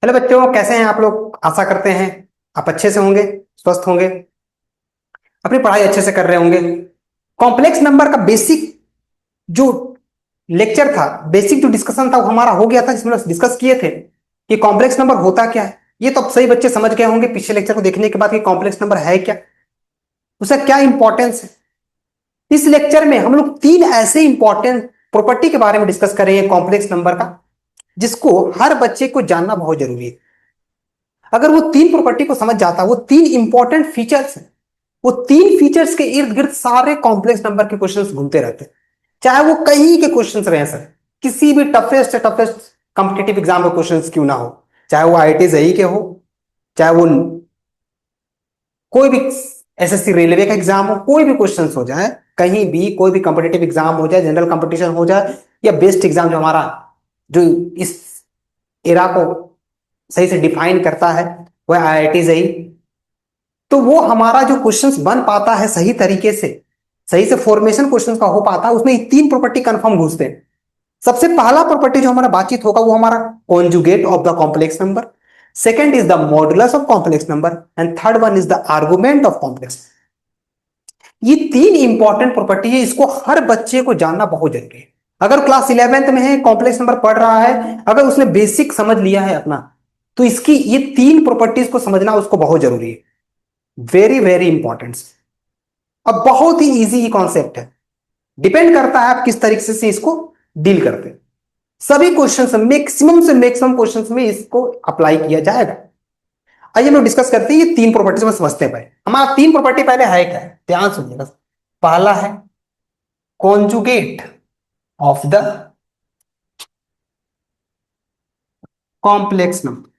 Hello बच्चों, कैसे हैं आप लोग। आशा करते हैं आप अच्छे से होंगे, स्वस्थ होंगे, अपनी पढ़ाई अच्छे से कर रहे होंगे। कॉम्प्लेक्स नंबर का बेसिक जो लेक्चर था, बेसिक जो डिस्कशन था वो हमारा हो गया था, जिसमें डिस्कस किए थे कि कॉम्प्लेक्स नंबर होता क्या है। ये तो अब सही बच्चे समझ गए होंगे पिछले लेक्चर को देखने के बाद कि कॉम्प्लेक्स नंबर है क्या, उसका क्या इंपॉर्टेंस है। इस लेक्चर में हम लोग तीन ऐसे इंपॉर्टेंट प्रॉपर्टी के बारे में डिस्कस करेंगे कॉम्प्लेक्स नंबर का, जिसको हर बच्चे को जानना बहुत जरूरी है। अगर वो तीन प्रॉपर्टी को समझ जाता, वो तीन इंपॉर्टेंट फीचर्स हैं, वो तीन फीचर्स के इर्द गिर्द सारे कॉम्प्लेक्स नंबर के क्वेश्चंस घूमते रहते हैं। चाहे वो कहीं के क्वेश्चंस रहे सर, किसी भी टफेस्ट से टफेस्ट कॉम्पिटेटिव एग्जाम के क्वेश्चंस क्यों ना हो, चाहे वो आईआईटी जेईई के हो, चाहे वो कोई भी एसएससी रेलवे का एग्जाम हो, कोई भी क्वेश्चंस हो जाए, कहीं भी कोई भी कॉम्पिटेटिव एग्जाम हो जाए, जनरल कंपटीशन हो जाए, या बेस्ट एग्जाम जो हमारा जो इस एरा को सही से डिफाइन करता है वह आईआईटी जेईई। तो वो हमारा जो क्वेश्चंस बन पाता है सही तरीके से, सही से फॉर्मेशन क्वेश्चंस का हो पाता है, उसमें ये तीन प्रॉपर्टी कंफर्म घुसते हैं। सबसे पहला प्रॉपर्टी जो हमारा बातचीत होगा वो हमारा conjugate of the complex number, second is the modulus of complex number, and third one is the argument of complex. ये तीन इंपॉर्टेंट प्रॉपर्टी है, इसको हर बच्चे को जानना बहुत जरूरी है। अगर क्लास 11th में है, कॉम्प्लेक्स नंबर पढ़ रहा है, अगर उसने बेसिक समझ लिया है अपना, तो इसकी ये तीन प्रॉपर्टीज को समझना उसको बहुत जरूरी है। Very very important. अब बहुत ही इजी कॉन्सेप्ट है, डिपेंड करता है आप किस तरीके से इसको डील करते हैं। सभी क्वेश्चंस, मैक्सिमम से मैक्सिमम क्वेश्चंस में इसको अप्लाई किया जाएगा। आइए हम लोग डिस्कस करते हैं ये तीन प्रॉपर्टीज में समझते हैं। पहले हमारा तीन प्रॉपर्टी पहले है क्या है, ध्यान सुनिएगा। पहला है conjugate of the complex number.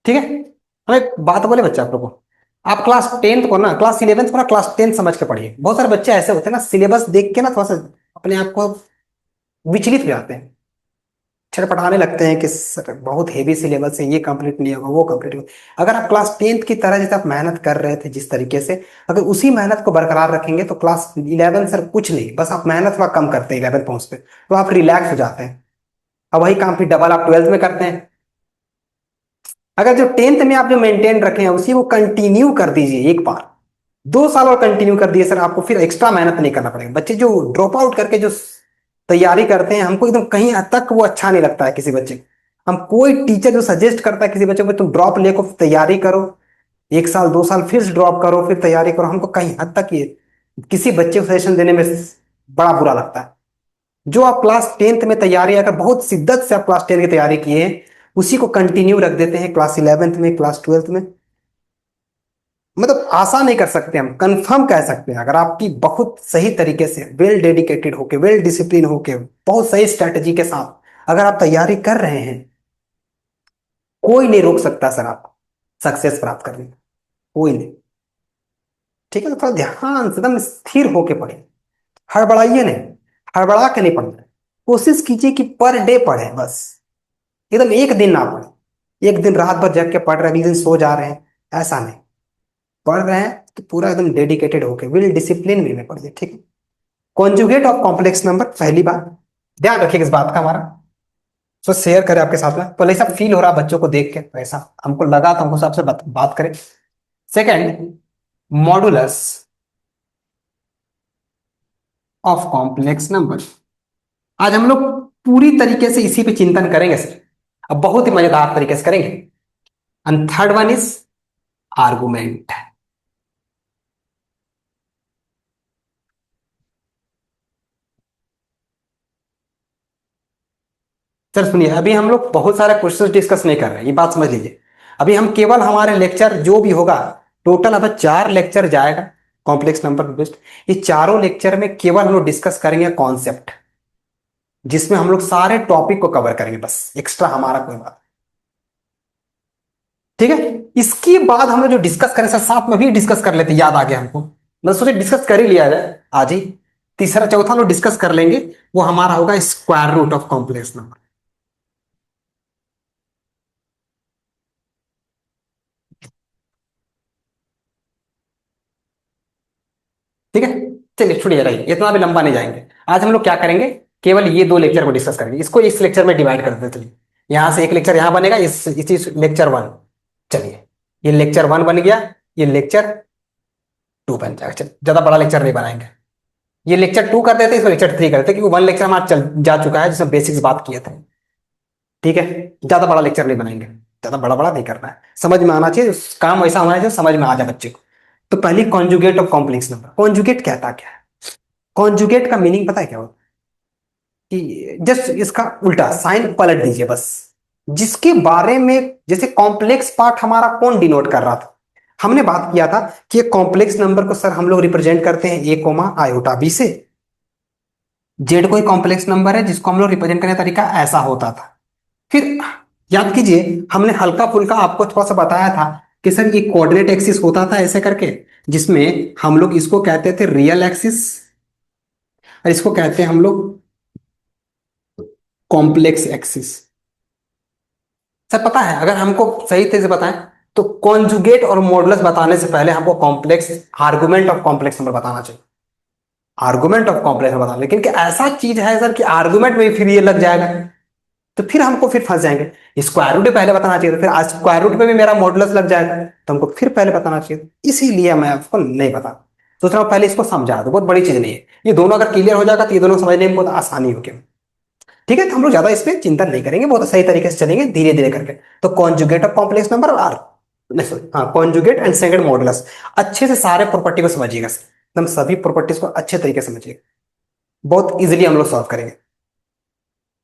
ठीक है, हम एक बात बोले बच्चे आप लोगों को, आप क्लास 10th को ना, क्लास 11th को ना क्लास 10 समझ के पढ़िए। बहुत सारे बच्चे ऐसे होते हैं ना, सिलेबस देख के ना थोड़ा सा अपने आप को विचलित हो जाते हैं, छटपटाने लगते हैं कि सर बहुत हेवी सिलेबस है, ये कंप्लीट नहीं होगा, वो कंप्लीट होगा। अगर आप क्लास 10th की तरह जैसे आप मेहनत कर रहे थे जिस तरीके से, अगर उसी मेहनत को बरकरार रखेंगे तो क्लास 11 सर कुछ नहीं, बस आप मेहनत थोड़ा कम करते हैं 11 पहुंचते तो आप रिलैक्स हो जाते हैं। अब वही काम फिर डबल आप 12th में करते हैं। अगर जो 10th में आप जो मेंटेन रखे हैं उसी को कंटिन्यू कर दीजिए, एक बार 2 साल और कंटिन्यू कर दिए सर, आपको फिर एक्स्ट्रा मेहनत नहीं करना पड़ेगा। बच्चे जो ड्रॉप आउट करके जो तैयारी करते हैं, हमको एकदम कहीं हद तक वो अच्छा नहीं लगता है किसी बच्चे को। हम कोई टीचर जो सजेस्ट करता है किसी बच्चे को तुम ड्रॉप लेको तैयारी करो, 1 साल 2 साल फिर ड्रॉप करो फिर तैयारी करो, हमको कहीं हद तक ये किसी बच्चे को सजेशन देने में बड़ा बुरा लगता है। जो आप क्लास 10th में तैयारी, अगर बहुत शिद्दत से आप क्लास 10 की तैयारी किए हैं, उसी को कंटिन्यू रख देते हैं क्लास 11th में, क्लास 12th में। मतलब आशा नहीं कर सकते, हम कंफर्म कह सकते हैं अगर आपकी बहुत सही तरीके से वेल डेडिकेटेड होके, वेल डिसिप्लिन होके, बहुत सही स्ट्रेटजी के साथ अगर आप तैयारी कर रहे हैं, कोई नहीं रोक सकता सर आपको सक्सेस प्राप्त करने में, कोई नहीं। ठीक है, तो थोड़ा ध्यान से एकदम स्थिर होके पढ़े, हड़बड़ाइए नहीं, हड़बड़ा के नहीं पढ़ना है। कोशिश कीजिए कि पर डे पढ़े, बस एकदम एक दिन ना पढ़े, एक दिन रात भर जग के पढ़ रहे हैं, अगले दिन सो जा रहे हैं, ऐसा नहीं। पढ़ रहे हैं तो पूरा एकदम डेडिकेटेड होके विल डिसिप्लिन वे में पढ़िए। ठीक है, कॉन्जुगेट ऑफ कॉम्प्लेक्स नंबर, पहली बात ध्यान रखिएगा इस बात का हमारा, सो शेयर करें आपके साथ में। पहले ऐसा फील हो रहा बच्चों को देख के, तो ऐसा हमको लगा तो हमको सबसे बात करें। Second, modulus of complex number. आज हम लोग पूरी तरीके से इसी पे चिंतन करेंगे सर, अब बहुत ही मजेदार तरीके से करेंगे। And third one is argument. Sir सुनिए, अभी हम लोग बहुत सारे क्वेश्चंस डिस्कस नहीं कर रहे हैं, ये बात समझ लीजिए। अभी हम केवल हमारे लेक्चर जो भी होगा, टोटल अब 4 लेक्चर जाएगा कॉम्प्लेक्स नंबर बेस्ड। ये चारों लेक्चर में केवल हम लोग डिस्कस करेंगे कॉन्सेप्ट, जिसमें हम लोग सारे टॉपिक को कवर करेंगे, बस एक्स्ट्रा हमारा कोई बात। ठीक है, इसके बाद हम लोग जो डिस्कस करें सर, साथ में भी डिस्कस कर लेते, याद आ गया हमको, मैं सोचे डिस्कस कर ही लिया जाए आज ही। तीसरा चौथा हम लोग डिस्कस कर लेंगे, वो हमारा होगा square root of complex number. ठीक है, चलिए छोड़िए, रहिए, इतना भी लंबा नहीं जाएंगे। आज हम लोग क्या करेंगे, केवल ये 2 लेक्चर को डिस्कस करेंगे, इसको इस लेक्चर में डिवाइड कर देते हैं। यहां से एक लेक्चर यहां बनेगा, इसी लेक्चर 1। चलिए, ये लेक्चर 1 बन गया, ये लेक्चर 2 बन जाएगा। चलिए, ज्यादा बड़ा लेक्चर नहीं बनाएंगे, ये लेक्चर 2 कर देते, इसको लेक्चर 3 करते, क्योंकि 1 लेक्चर हमारा चल जा चुका है जिसमें बेसिक्स बात किए थे। ठीक है, ज्यादा बड़ा लेक्चर नहीं बनाएंगे, ज्यादा बड़ा बड़ा नहीं करना है, समझ में आना चाहिए, काम वैसा होना चाहिए समझ में आ जाए बच्चे को। तो पहली conjugate of complex number. Conjugate कहता क्या है? कॉन्जुगेट का मीनिंग पता है क्या होता है? कि जस्ट इसका उल्टा साइन पलट दीजिए बस। जिसके बारे में, जैसे कॉम्प्लेक्स पार्ट हमारा कौन डिनोट कर रहा था, हमने बात किया था कि कॉम्प्लेक्स नंबर को सर हम लोग रिप्रेजेंट करते हैं ए कोमा आयोटा बी से। जेड कोई कॉम्प्लेक्स नंबर है जिसको हम लोग रिप्रेजेंट करने का तरीका ऐसा होता था। फिर याद कीजिए, हमने हल्का फुल्का आपको थोड़ा सा बताया था कि सर ये कोऑर्डिनेट एक्सिस होता था ऐसे करके, जिसमें हम लोग इसको कहते थे रियल एक्सिस और इसको कहते हैं हम लोग कॉम्प्लेक्स एक्सिस। सर पता है, अगर हमको सही तरह से बताएं तो कॉन्जुगेट और मॉडुलस बताने से पहले हमको complex argument of complex number बताना चाहिए। आर्गुमेंट ऑफ कॉम्प्लेक्स नंबर बताना, लेकिन कि ऐसा चीज है सर कि आर्गुमेंट में फिर ये लग जाएगा, तो फिर हमको फिर फंस जाएंगे। स्क्वायर रूट पहले बताना चाहिए, तो फिर आज स्क्वायर रूट पे भी मेरा मॉडुलस लग जाएगा, तो हमको फिर पहले बताना चाहिए, इसीलिए मैं आपको नहीं बता सोच रहा हूँ, पहले इसको समझा दो, बहुत बड़ी चीज नहीं है ये। दोनों अगर क्लियर हो जाएगा तो ये दोनों समझने में बहुत आसानी होगी। ठीक है, तो हम लोग ज्यादा इस पर चिंतन नहीं करेंगे, बहुत सही तरीके से चलेंगे धीरे धीरे करके। तो कॉन्जुगेट ऑफ कॉम्प्लेक्स नंबर और आर, नहीं सॉरी, हाँ, कॉन्जुगेट एंड सेकंड मॉडुलस। अच्छे से सारे प्रॉपर्टी को समझिएगा, एकदम सभी प्रॉपर्टीज को अच्छे तरीके से समझिएगा, बहुत इजीली हम लोग सॉल्व करेंगे।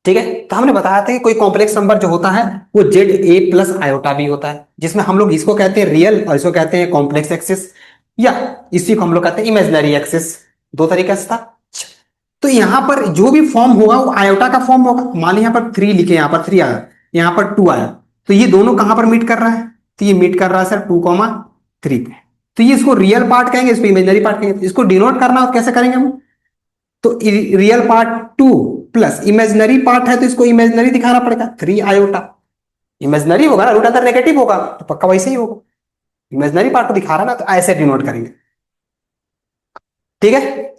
ठीक है, तो हमने बताया था कि कोई कॉम्प्लेक्स नंबर जो होता है वो z a plus iota b होता है, जिसमें हम लोग इसको कहते हैं रियल और इसको कहते हैं कॉम्प्लेक्स एक्सिस, या इसी को हम लोग कहते हैं इमेजिनरी एक्सिस। दो तरीके से था। तो यहां पर जो भी फॉर्म होगा वो आयोटा का फॉर्म होगा। मान लीजिए यहाँ पर 3 लिखे, यहाँ पर 3 आया, यहाँ पर 2 आया, तो ये दोनों कहां पर मीट कर रहा है? तो ये मीट कर रहा है सर 2,3 पे। तो ये इसको रियल पार्ट कहेंगे, इसको इमेजिनरी पार्ट कहेंगे। इसको डिनोट करना हो कैसे करेंगे हम? तो real part 2 plus imaginary part है तो इसको इमेजिनरी दिखाना पड़ेगा 3 आयोटा। इमेजिनरी होगा ना, रूट अंदर नेगेटिव होगा तो पक्का वैसे ही होगा, इमेजिनरी पार्ट को दिखा रहा ना, तो ऐसे डिनोट करेंगे। ठीक है,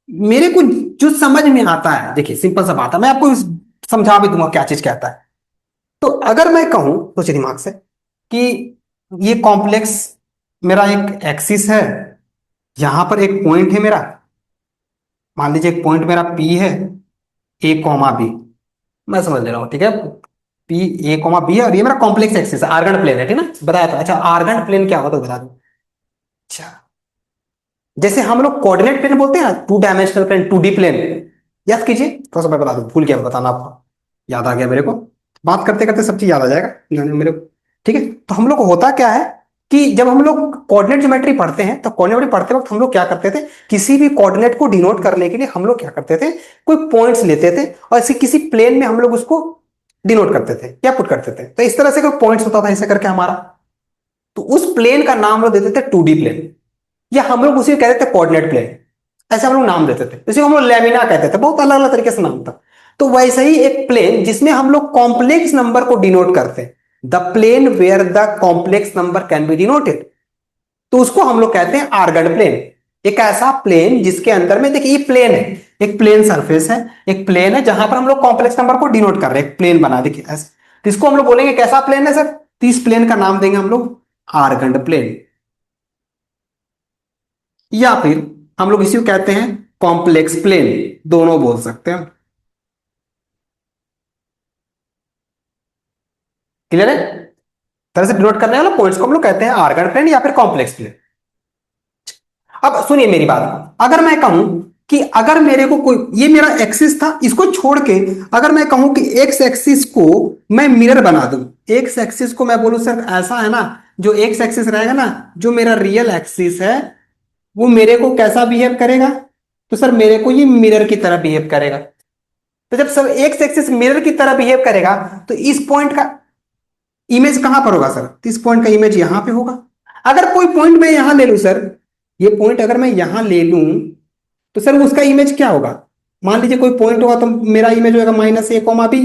मेरे को जो समझ में आता है, देखिए सिंपल सा बात है, मैं आपको समझा भी दूंगा क्या चीज कहता है। तो अगर मैं कहूं, सोचिए दिमाग से, कि ये कॉम्प्लेक्स मेरा एक एक्सिस है, यहां पर एक पॉइंट है मेरा, मान लीजिए एक पॉइंट मेरा पी है, ए कॉमा बी, मैं समझ ले रहा हूं, ठीक है, पी ए कॉमा बी है, और ये मेरा कॉम्प्लेक्स एक्सिस है, आर्गन प्लेन है, ठीक ना, बताया था। अच्छा, आर्गन प्लेन क्या होता है बता दो। अच्छा, जैसे हम लोग कोऑर्डिनेट प्लेन बोलते हैं ना, 2 डायमेंशनल प्लेन, 2D प्लेन, याद कीजिए, थोड़ा सा मैं बता दूं, भूल गया बताना आपको, याद आ गया मेरे को, बात करते करते सब चीज याद आ जाएगा मेरे को। ठीक है, तो हम लोग को होता क्या है कि जब हम लोग कोऑर्डिनेट ज्योमेट्री पढ़ते हैं, तो कोऑर्डिनेट पढ़ते वक्त हम लोग क्या करते थे, किसी भी कोऑर्डिनेट को डिनोट करने के लिए हम लोग क्या करते थे, कोई पॉइंट्स लेते थे और ऐसे किसी प्लेन में हम लोग उसको डिनोट करते थे या पुट करते थे। तो इस तरह से कोई पॉइंट्स होता था ऐसे करके हमारा, तो उस प्लेन का नाम हम लोग देते थे 2D प्लेन, या हम लोग उसी को कहते थे कोऑर्डिनेट प्लेन, ऐसे हम लोग नाम देते थे। इसी को हम लोग लेमिना कहते थे, बहुत अलग अलग तरीके से नाम था। तो वैसे ही एक प्लेन जिसमें हम लोग कॉम्प्लेक्स नंबर को डिनोट करते हैं, the plane where the complex number can be denoted, तो उसको हम लोग कहते हैं आर्गन प्लेन। एक ऐसा प्लेन जिसके अंदर में, देखिए ये प्लेन है, एक प्लेन सरफेस है, एक प्लेन है जहां पर हम लोग कॉम्प्लेक्स नंबर को डिनोट कर रहे हैं, एक प्लेन बना, देखिए ऐसे, तो इसको हम लोग बोलेंगे कैसा प्लेन है सर, तो इस प्लेन का नाम देंगे हम लोग आर्गन प्लेन, या फिर हम लोग इसी को कहते हैं कॉम्प्लेक्स प्लेन, दोनों बोल सकते हैं। क्लियर है? तरह से डिनोट करने वाला पॉइंट्स को हम लोग कहते हैं आर्गन प्लेन या फिर कॉम्प्लेक्स प्लेन। अब सुनिए मेरी बात, अगर मैं कहूं कि अगर मेरे को कोई, ये मेरा एक्सिस था, इसको छोड़ के अगर मैं कहूं कि एक्स एक्सिस को मैं मिरर बना दूं, एक्स एक्सिस को मैं बोलूं सर ऐसा है ना, जो एक्स एक्सिस रहेगा ना, जो मेरा रियल एक्सिस है, वो मेरे को कैसा बिहेव करेगा, तो सर मेरे को ये मिरर की तरह बिहेव करेगा। तो जब सर एक्स एक्सिस मिरर की तरह बिहेव करेगा, तो इस पॉइंट का इमेज कहां पर होगा सर, तो इस पॉइंट का इमेज यहां पे होगा। अगर कोई पॉइंट मैं यहां ले लूं सर, ये पॉइंट अगर मैं यहां ले लूं, तो सर उसका इमेज क्या होगा, मान लीजिए कोई पॉइंट होगा, तो मेरा इमेज होगा -a, b।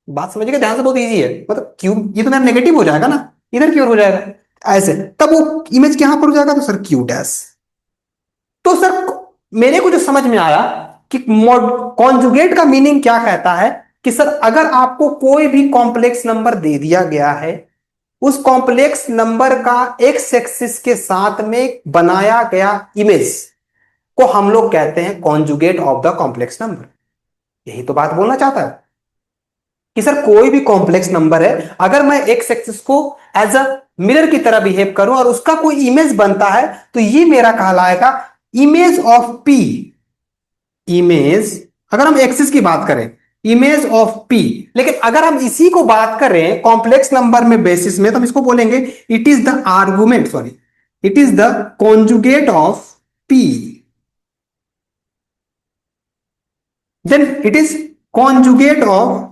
बात समझिएगा ध्यान से, बहुत इजी है, मतलब क्यू, ये तो मेरा नेगेटिव हो जाएगा ना, इधर की ओर हो जाएगा ऐसे, तब वो इमेज कहां पर हो जाएगा, तो सर क्यू डैश। तो सर मेरे को जो समझ में आया कि कॉन्जुगेट का मीनिंग क्या कहता है, कि सर अगर आपको कोई भी कॉम्प्लेक्स नंबर दे दिया गया है, उस कॉम्प्लेक्स नंबर का एक्स एक्सिस के साथ में बनाया गया इमेज को हम लोग कहते हैं conjugate of the complex number. यही तो बात बोलना चाहता है कि सर कोई भी कॉम्प्लेक्स नंबर है, अगर मैं एक्स एक्सिस को एज अ मिरर की तरह बिहेव करूं और उसका कोई इमेज बनता है, तो ये मेरा कहलाएगा इमेज ऑफ पी। इमेज, अगर हम एक्सिस की बात करें, इमेज ऑफ पी। लेकिन अगर हम इसी को बात करें कॉम्प्लेक्स नंबर में बेसिस में, तो हम इसको बोलेंगे it is the argument, sorry, it is the conjugate of p, then it is conjugate of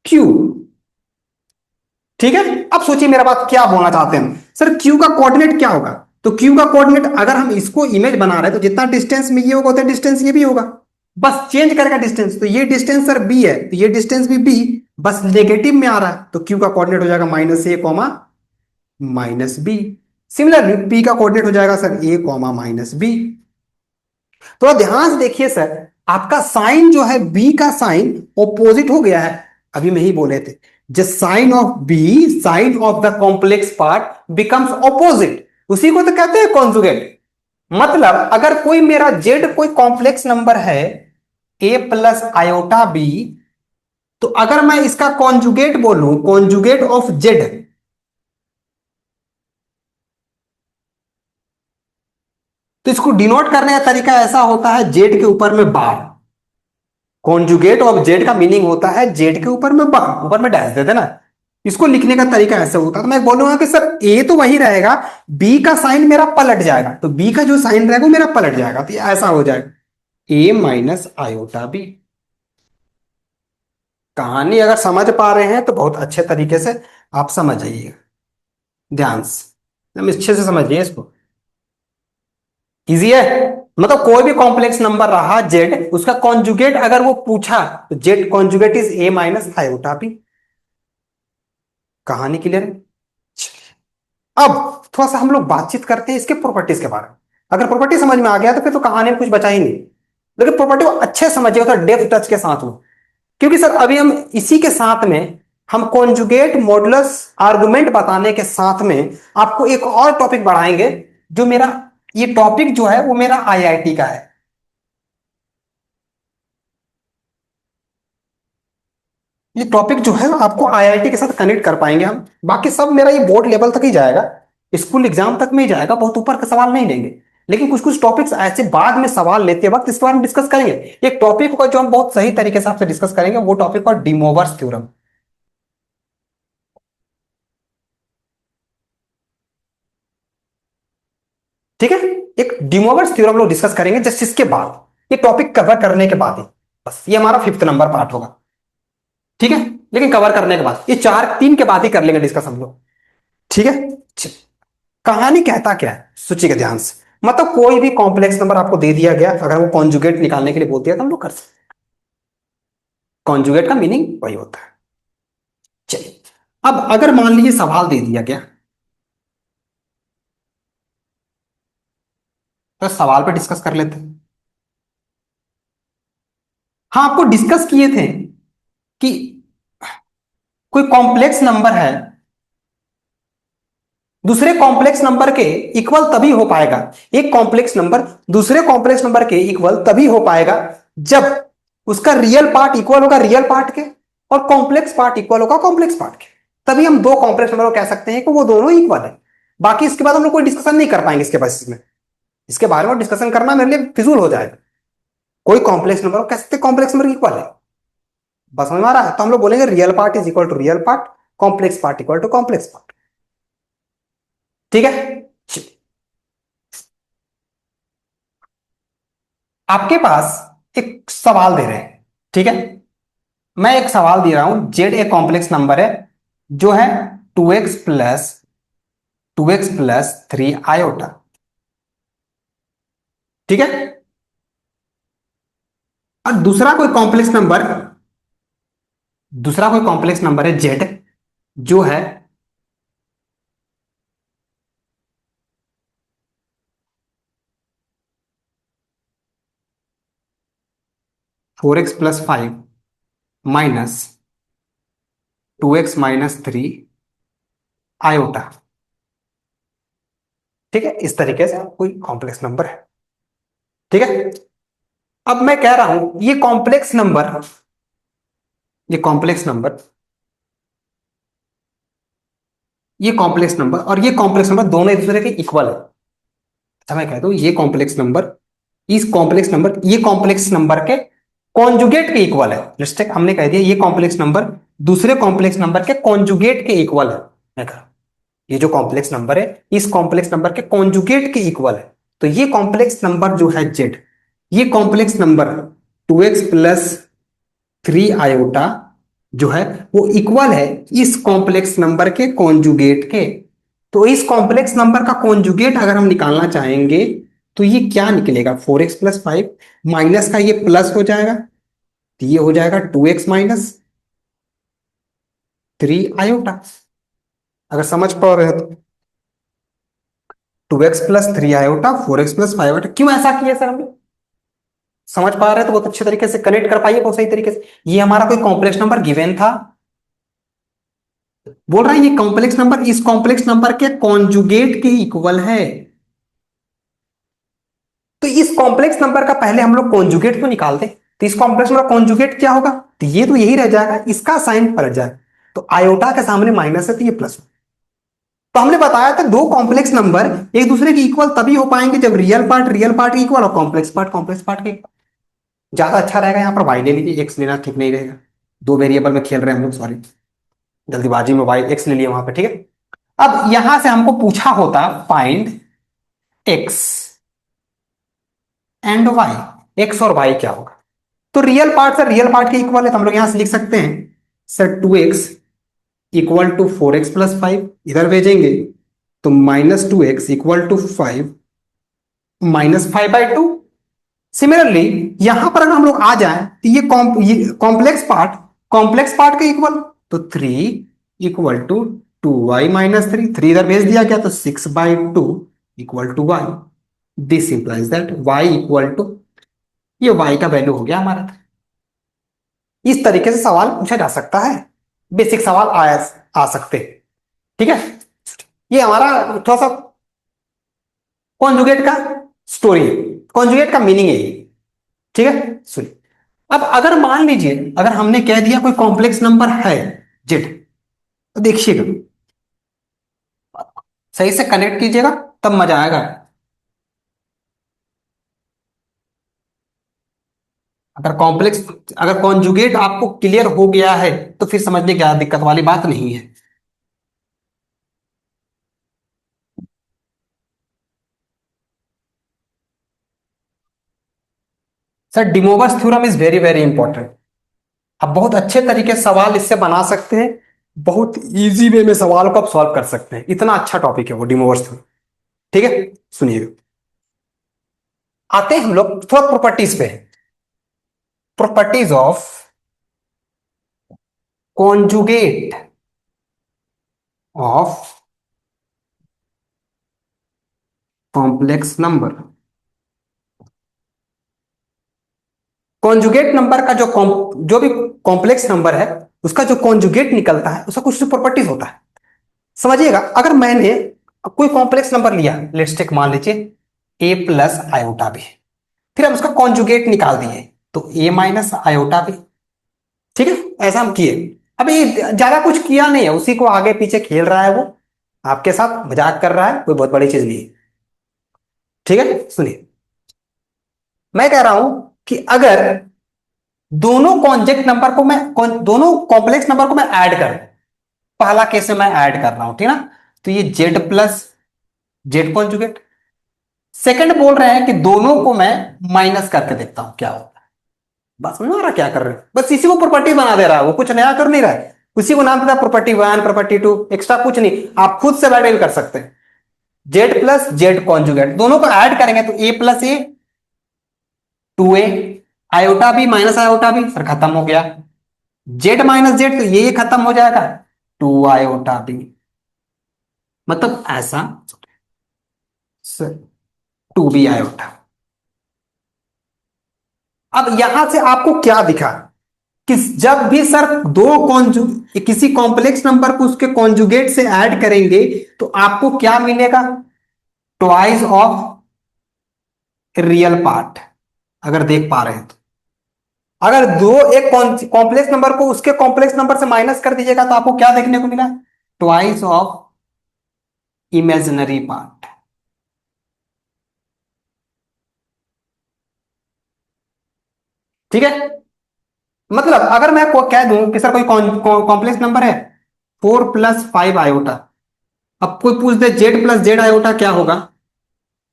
q. ठीक है, अब सोचिए मेरा बात क्या बोलना चाहते हैं सर, क्यू का कोऑर्डिनेट क्या होगा? तो क्यू का कोऑर्डिनेट, अगर हम इसको इमेज बना रहे हैं, तो जितना डिस्टेंस में ये होगा उतना डिस्टेंस ये भी होगा, बस चेंज करेगा डिस्टेंस। तो ये डिस्टेंस सर बी है, तो ये डिस्टेंस भी बी, बस नेगेटिव में आ रहा है, तो क्यू का कोऑर्डिनेट हो जाएगा -a, -b। सिमिलरली पी का कोऑर्डिनेट हो जाएगा सर a, -b। तो ध्यान से देखिए सर, आपका साइन जो है बी का साइन ऑपोजिट हो गया है। अभी में ही बोले थे, the sign of b, sign of the complex part becomes opposite, उसी को तो कहते हैं कॉन्जुगेट। मतलब अगर कोई मेरा जेड कोई कॉम्प्लेक्स नंबर है a + i b, तो अगर मैं इसका कॉन्जुगेट बोलूं, कॉन्जुगेट ऑफ जेड, तो इसको डिनोट करने का तरीका ऐसा होता है, जेड के ऊपर में बार। कॉन्जुगेट ऑफ जेड का मीनिंग होता है जेड के ऊपर में बार, ऊपर में डैश देते ना। इसको लिखने का तरीका ऐसे होता है, तो मैं बोलूंगा कि सर ए तो वही रहेगा, बी का साइन मेरा पलट जाएगा, तो बी का जो साइन रहेगा वो मेरा पलट जाएगा, तो ये ऐसा हो जाएगा a - i b। कहानी अगर समझ पा रहे हैं तो बहुत अच्छे तरीके से आप समझ जाइएगा, ध्यान से एकदम अच्छे से समझिए इसको। इजी है, मतलब कोई भी कॉम्प्लेक्स नंबर रहा जेड, उसका कॉन्जुगेट अगर वो पूछा, तो Z conjugate is a - i b। कहानी क्लियर है? अब थोड़ा सा हम लोग बातचीत करते हैं इसके प्रॉपर्टीज के बारे में। अगर प्रॉपर्टी समझ में आ गया तो फिर तो कहानी में कुछ बचा ही नहीं, लेकिन प्रॉपर्टी को अच्छे समझिए, तो डेप्थ टच के साथ में। क्योंकि सर अभी हम इसी के साथ में, हम कॉन्जुगेट मॉडुलस आर्गुमेंट बताने के साथ में आपको एक और टॉपिक बढ़ाएंगे, जो मेरा ये टॉपिक जो है वो मेरा आईआईटी का है। ये टॉपिक जो है आपको आईआईटी के साथ कनेक्ट कर पाएंगे हम, बाकी सब मेरा ये बोर्ड लेवल तक ही जाएगा, स्कूल एग्जाम तक में ही जाएगा, बहुत ऊपर का सवाल नहीं लेंगे। लेकिन कुछ कुछ टॉपिक्स ऐसे बाद में सवाल लेते वक्त इसके बारे में डिस्कस करेंगे। एक टॉपिक का जो हम बहुत सही तरीके से आपसे डिस्कस करेंगे, वो टॉपिक और डिमोवर्स थ्योरम। ठीक है, एक डिमोवर्स थ्योरम लोग डिस्कस करेंगे जस्ट इसके बाद, ये टॉपिक कवर करने के बाद ही, बस ये हमारा 5th नंबर पार्ट होगा। ठीक है, लेकिन कवर करने के बाद, ये 4 3 के बाद ही कर लेंगे डिस्कस हम लोग। ठीक है, कहानी कहता क्या है सोचिएगा ध्यान से। मतलब कोई भी कॉम्प्लेक्स नंबर आपको दे दिया गया, अगर वो कॉन्जुगेट निकालने के लिए बोलते हैं तो हम लोग कर सकते हैं। कॉन्जुगेट का मीनिंग वही होता है। चलिए, अब अगर मान लीजिए सवाल दे दिया गया, तो सवाल पे डिस्कस कर लेते हैं। हाँ, आपको डिस्कस किए थे कि कोई कॉम्प्लेक्स नंबर है, दूसरे कॉम्प्लेक्स नंबर के इक्वल तभी हो पाएगा, एक कॉम्प्लेक्स नंबर दूसरे कॉम्प्लेक्स नंबर के इक्वल तभी हो पाएगा जब उसका रियल पार्ट इक्वल होगा रियल पार्ट के, और कॉम्प्लेक्स पार्ट इक्वल होगा कॉम्प्लेक्स पार्ट के। तभी हम दो कॉम्प्लेक्स नंबर को कह सकते हैं कि वो दोनों इक्वल है। बाकी इसके बाद हम लोग कोई डिस्कशन नहीं कर पाएंगे इसके बेसिस में, इसके बारे में डिस्कशन करना मेरे लिए फिजूल हो जाएगा। कोई कॉम्प्लेक्स नंबर को कह सकते कॉम्प्लेक्स नंबर इक्वल है, बस समझ में आ रहा है? तो हम लोग बोलेंगे real part is equal to real part, complex part equal to complex part. ठीक है, आपके पास एक सवाल दे रहे हैं, ठीक है, मैं एक सवाल दे रहा हूं, जेड एक कॉम्प्लेक्स नंबर है जो है 2x + 3 आयोटा। ठीक है, और दूसरा कोई कॉम्प्लेक्स नंबर है जेड जो है 4x+5 माइनस 2x-3 आयोटा। ठीक है, इस तरीके से कोई कॉम्प्लेक्स नंबर है। ठीक है, अब मैं कह रहा हूं ये कॉम्प्लेक्स नंबर, ये कॉम्प्लेक्स नंबर, ये कॉम्प्लेक्स नंबर और ये कॉम्प्लेक्स नंबर दोनों एक दूसरे के इक्वल है। अच्छा, मैं कहता हूं ये कॉम्प्लेक्स नंबर, इस कॉम्प्लेक्स नंबर, ये कॉम्प्लेक्स नंबर के कॉन्जुगेट के इक्वल है। लेट्स टेक, हमने कह दिया ये कॉम्प्लेक्स नंबर दूसरे कॉम्प्लेक्स नंबर के कॉन्जुगेट के इक्वल है। मैं कह रहा हूं ये जो कॉम्प्लेक्स नंबर है इस कॉम्प्लेक्स नंबर के कॉन्जुगेट के इक्वल है। तो ये कॉम्प्लेक्स नंबर जो है जेड, ये कॉम्प्लेक्स नंबर 2x+3 आयोटा जो है वो इक्वल है इस कॉम्प्लेक्स नंबर के कॉन्जुगेट के। तो इस कॉम्प्लेक्स नंबर का कॉन्जुगेट अगर हम निकालना चाहेंगे तो ये क्या निकलेगा, 4x+5 माइनस का ये प्लस हो जाएगा, तो ये हो जाएगा 2x-3 आयोटा। अगर समझ पा रहे हो तो 2x+3 आयोटा 4x+5 आयोटा। क्यों ऐसा किया सर हमने, समझ पा रहे हैं तो बहुत अच्छे तरीके से कनेक्ट कर पाइए बहुत सही तरीके से। ये हमारा कोई कॉम्प्लेक्स नंबर गिवन था, बोल रहा है ये कॉम्प्लेक्स नंबर इस कॉम्प्लेक्स नंबर के कॉन्जुगेट के इक्वल है। तो इस कॉम्प्लेक्स नंबर का पहले हम लोग कॉन्जुगेट तो निकालते, तो इस कॉम्प्लेक्स नंबर कॉन्जुगेट क्या होगा, तो ये तो यही रह जाएगा, इसका साइन पलट जाएगा। तो आयोटा के सामने माइनस है तो ये प्लस। तो हमने बताया था दो कॉम्प्लेक्स नंबर एक दूसरे के इक्वल तभी हो पाएंगे जब रियल पार्ट इक्वल और कॉम्प्लेक्स पार्ट के। ज्यादा अच्छा रहेगा यहाँ पर वाई ले लीजिए, एक्स लेना ठीक नहीं रहेगा, दो वेरिएबल में खेल रहे हैं हम लोग, सॉरी जल्दीबाजी में वाई एक्स ले लिया वहां पे। ठीक है, अब यहां से हमको पूछा होता find x and y, x और वाई क्या होगा। तो रियल पार्ट के इक्वल है तो हम लोग यहां से लिख सकते हैं सर 2x = 4x+5, इधर भेजेंगे तो -2x = 5 -5/2। सिमिलरली यहां पर अगर हम लोग आ जाए तो ये कॉम्प्लेक्स पार्ट के इक्वल, तो 3 = 2y - 3, 3 इधर भेज दिया गया तो 6/2 = y। This implies that y equal to, ये y का वैल्यू हो गया हमारा। इस तरीके से सवाल पूछा जा सकता है, बेसिक सवाल आ सकते हैं। ठीक है, ये हमारा थोड़ा सा कॉन्जुगेट का स्टोरी है, कॉन्जुगेट का मीनिंग है ये। ठीक है, सुनिए। अब अगर मान लीजिए अगर हमने कह दिया कोई कॉम्प्लेक्स नंबर है जेड, तो देखिएगा सही से कनेक्ट कीजिएगा तब मजा आएगा। अगर कॉन्जुगेट आपको क्लियर हो गया है तो फिर समझने क्या दिक्कत वाली बात नहीं है। Sir De Moivre's theorem is very very important. आप बहुत अच्छे तरीके से सवाल इससे बना सकते हैं, बहुत इजी वे में सवाल को आप सॉल्व कर सकते हैं, इतना अच्छा टॉपिक है वो डिमोवर्स थ्योरम। ठीक है, सुनिएगा। आते हैं हम लोग थोड़ा प्रॉपर्टीज पे, properties of conjugate of complex number. Conjugate number का जो भी कॉम्प्लेक्स नंबर है उसका जो कॉन्जुगेट निकलता है उसका कुछ प्रॉपर्टीज होता है। समझिएगा, अगर मैंने कोई कॉम्प्लेक्स नंबर लिया, लेट्स टेक मान लीजिए a+i भी, फिर हम उसका कॉन्जुगेट निकाल दिए तो a - i भी। ठीक है, ऐसा हम किए। अब ये ज्यादा कुछ किया नहीं है, उसी को आगे पीछे खेल रहा है वो, आपके साथ मजाक कर रहा है, कोई बहुत बड़ी चीज नहीं है। ठीक है, सुनिए, मैं कह रहा हूं कि अगर दोनों कॉन्जेक्ट नंबर को मैं दोनों कॉम्प्लेक्स नंबर को मैं ऐड कर, पहला केस में मैं ऐड कर रहा हूं, ठीक ना, तो ये जेड कॉन्जुगेट। सेकंड बोल रहे हैं कि दोनों को मैं माइनस करके देखता हूं क्या होता है। बस समझ में आ रहा क्या कर रहे हैं, बस इसी को प्रॉपर्टी बना दे रहा है वो, कुछ नया कर नहीं रहा है, उसी को नाम देता है प्रॉपर्टी 1 प्रॉपर्टी 2, एक्स्ट्रा कुछ नहीं, आप खुद से वैल्यू कर सकते हैं। जेड कॉन्जुगेट दोनों को ऐड करेंगे तो a+a 2a, आयोटा भी माइनस आयोटा भी सर खत्म हो गया, जेड तो ये खत्म हो जाएगा 2 आयोटा भी, मतलब ऐसा 2b आयोटा। अब यहां से आपको क्या दिखा कि जब भी सर दो कॉन्जु किसी कॉम्प्लेक्स नंबर को उसके कॉन्जुगेट से ऐड करेंगे तो आपको क्या मिलेगा? Twice of real part. अगर देख पा रहे हैं तो अगर दो एक कॉम्प्लेक्स नंबर को उसके कॉम्प्लेक्स नंबर से माइनस कर दीजिएगा तो आपको क्या देखने को मिला? Twice of imaginary part. ठीक है, मतलब अगर मैं को कह दूं कि सर कोई कॉम्प्लेक्स नंबर है 4 + 5 आयोटा, अब कोई पूछ दे जेड प्लस जेड आयोटा क्या होगा,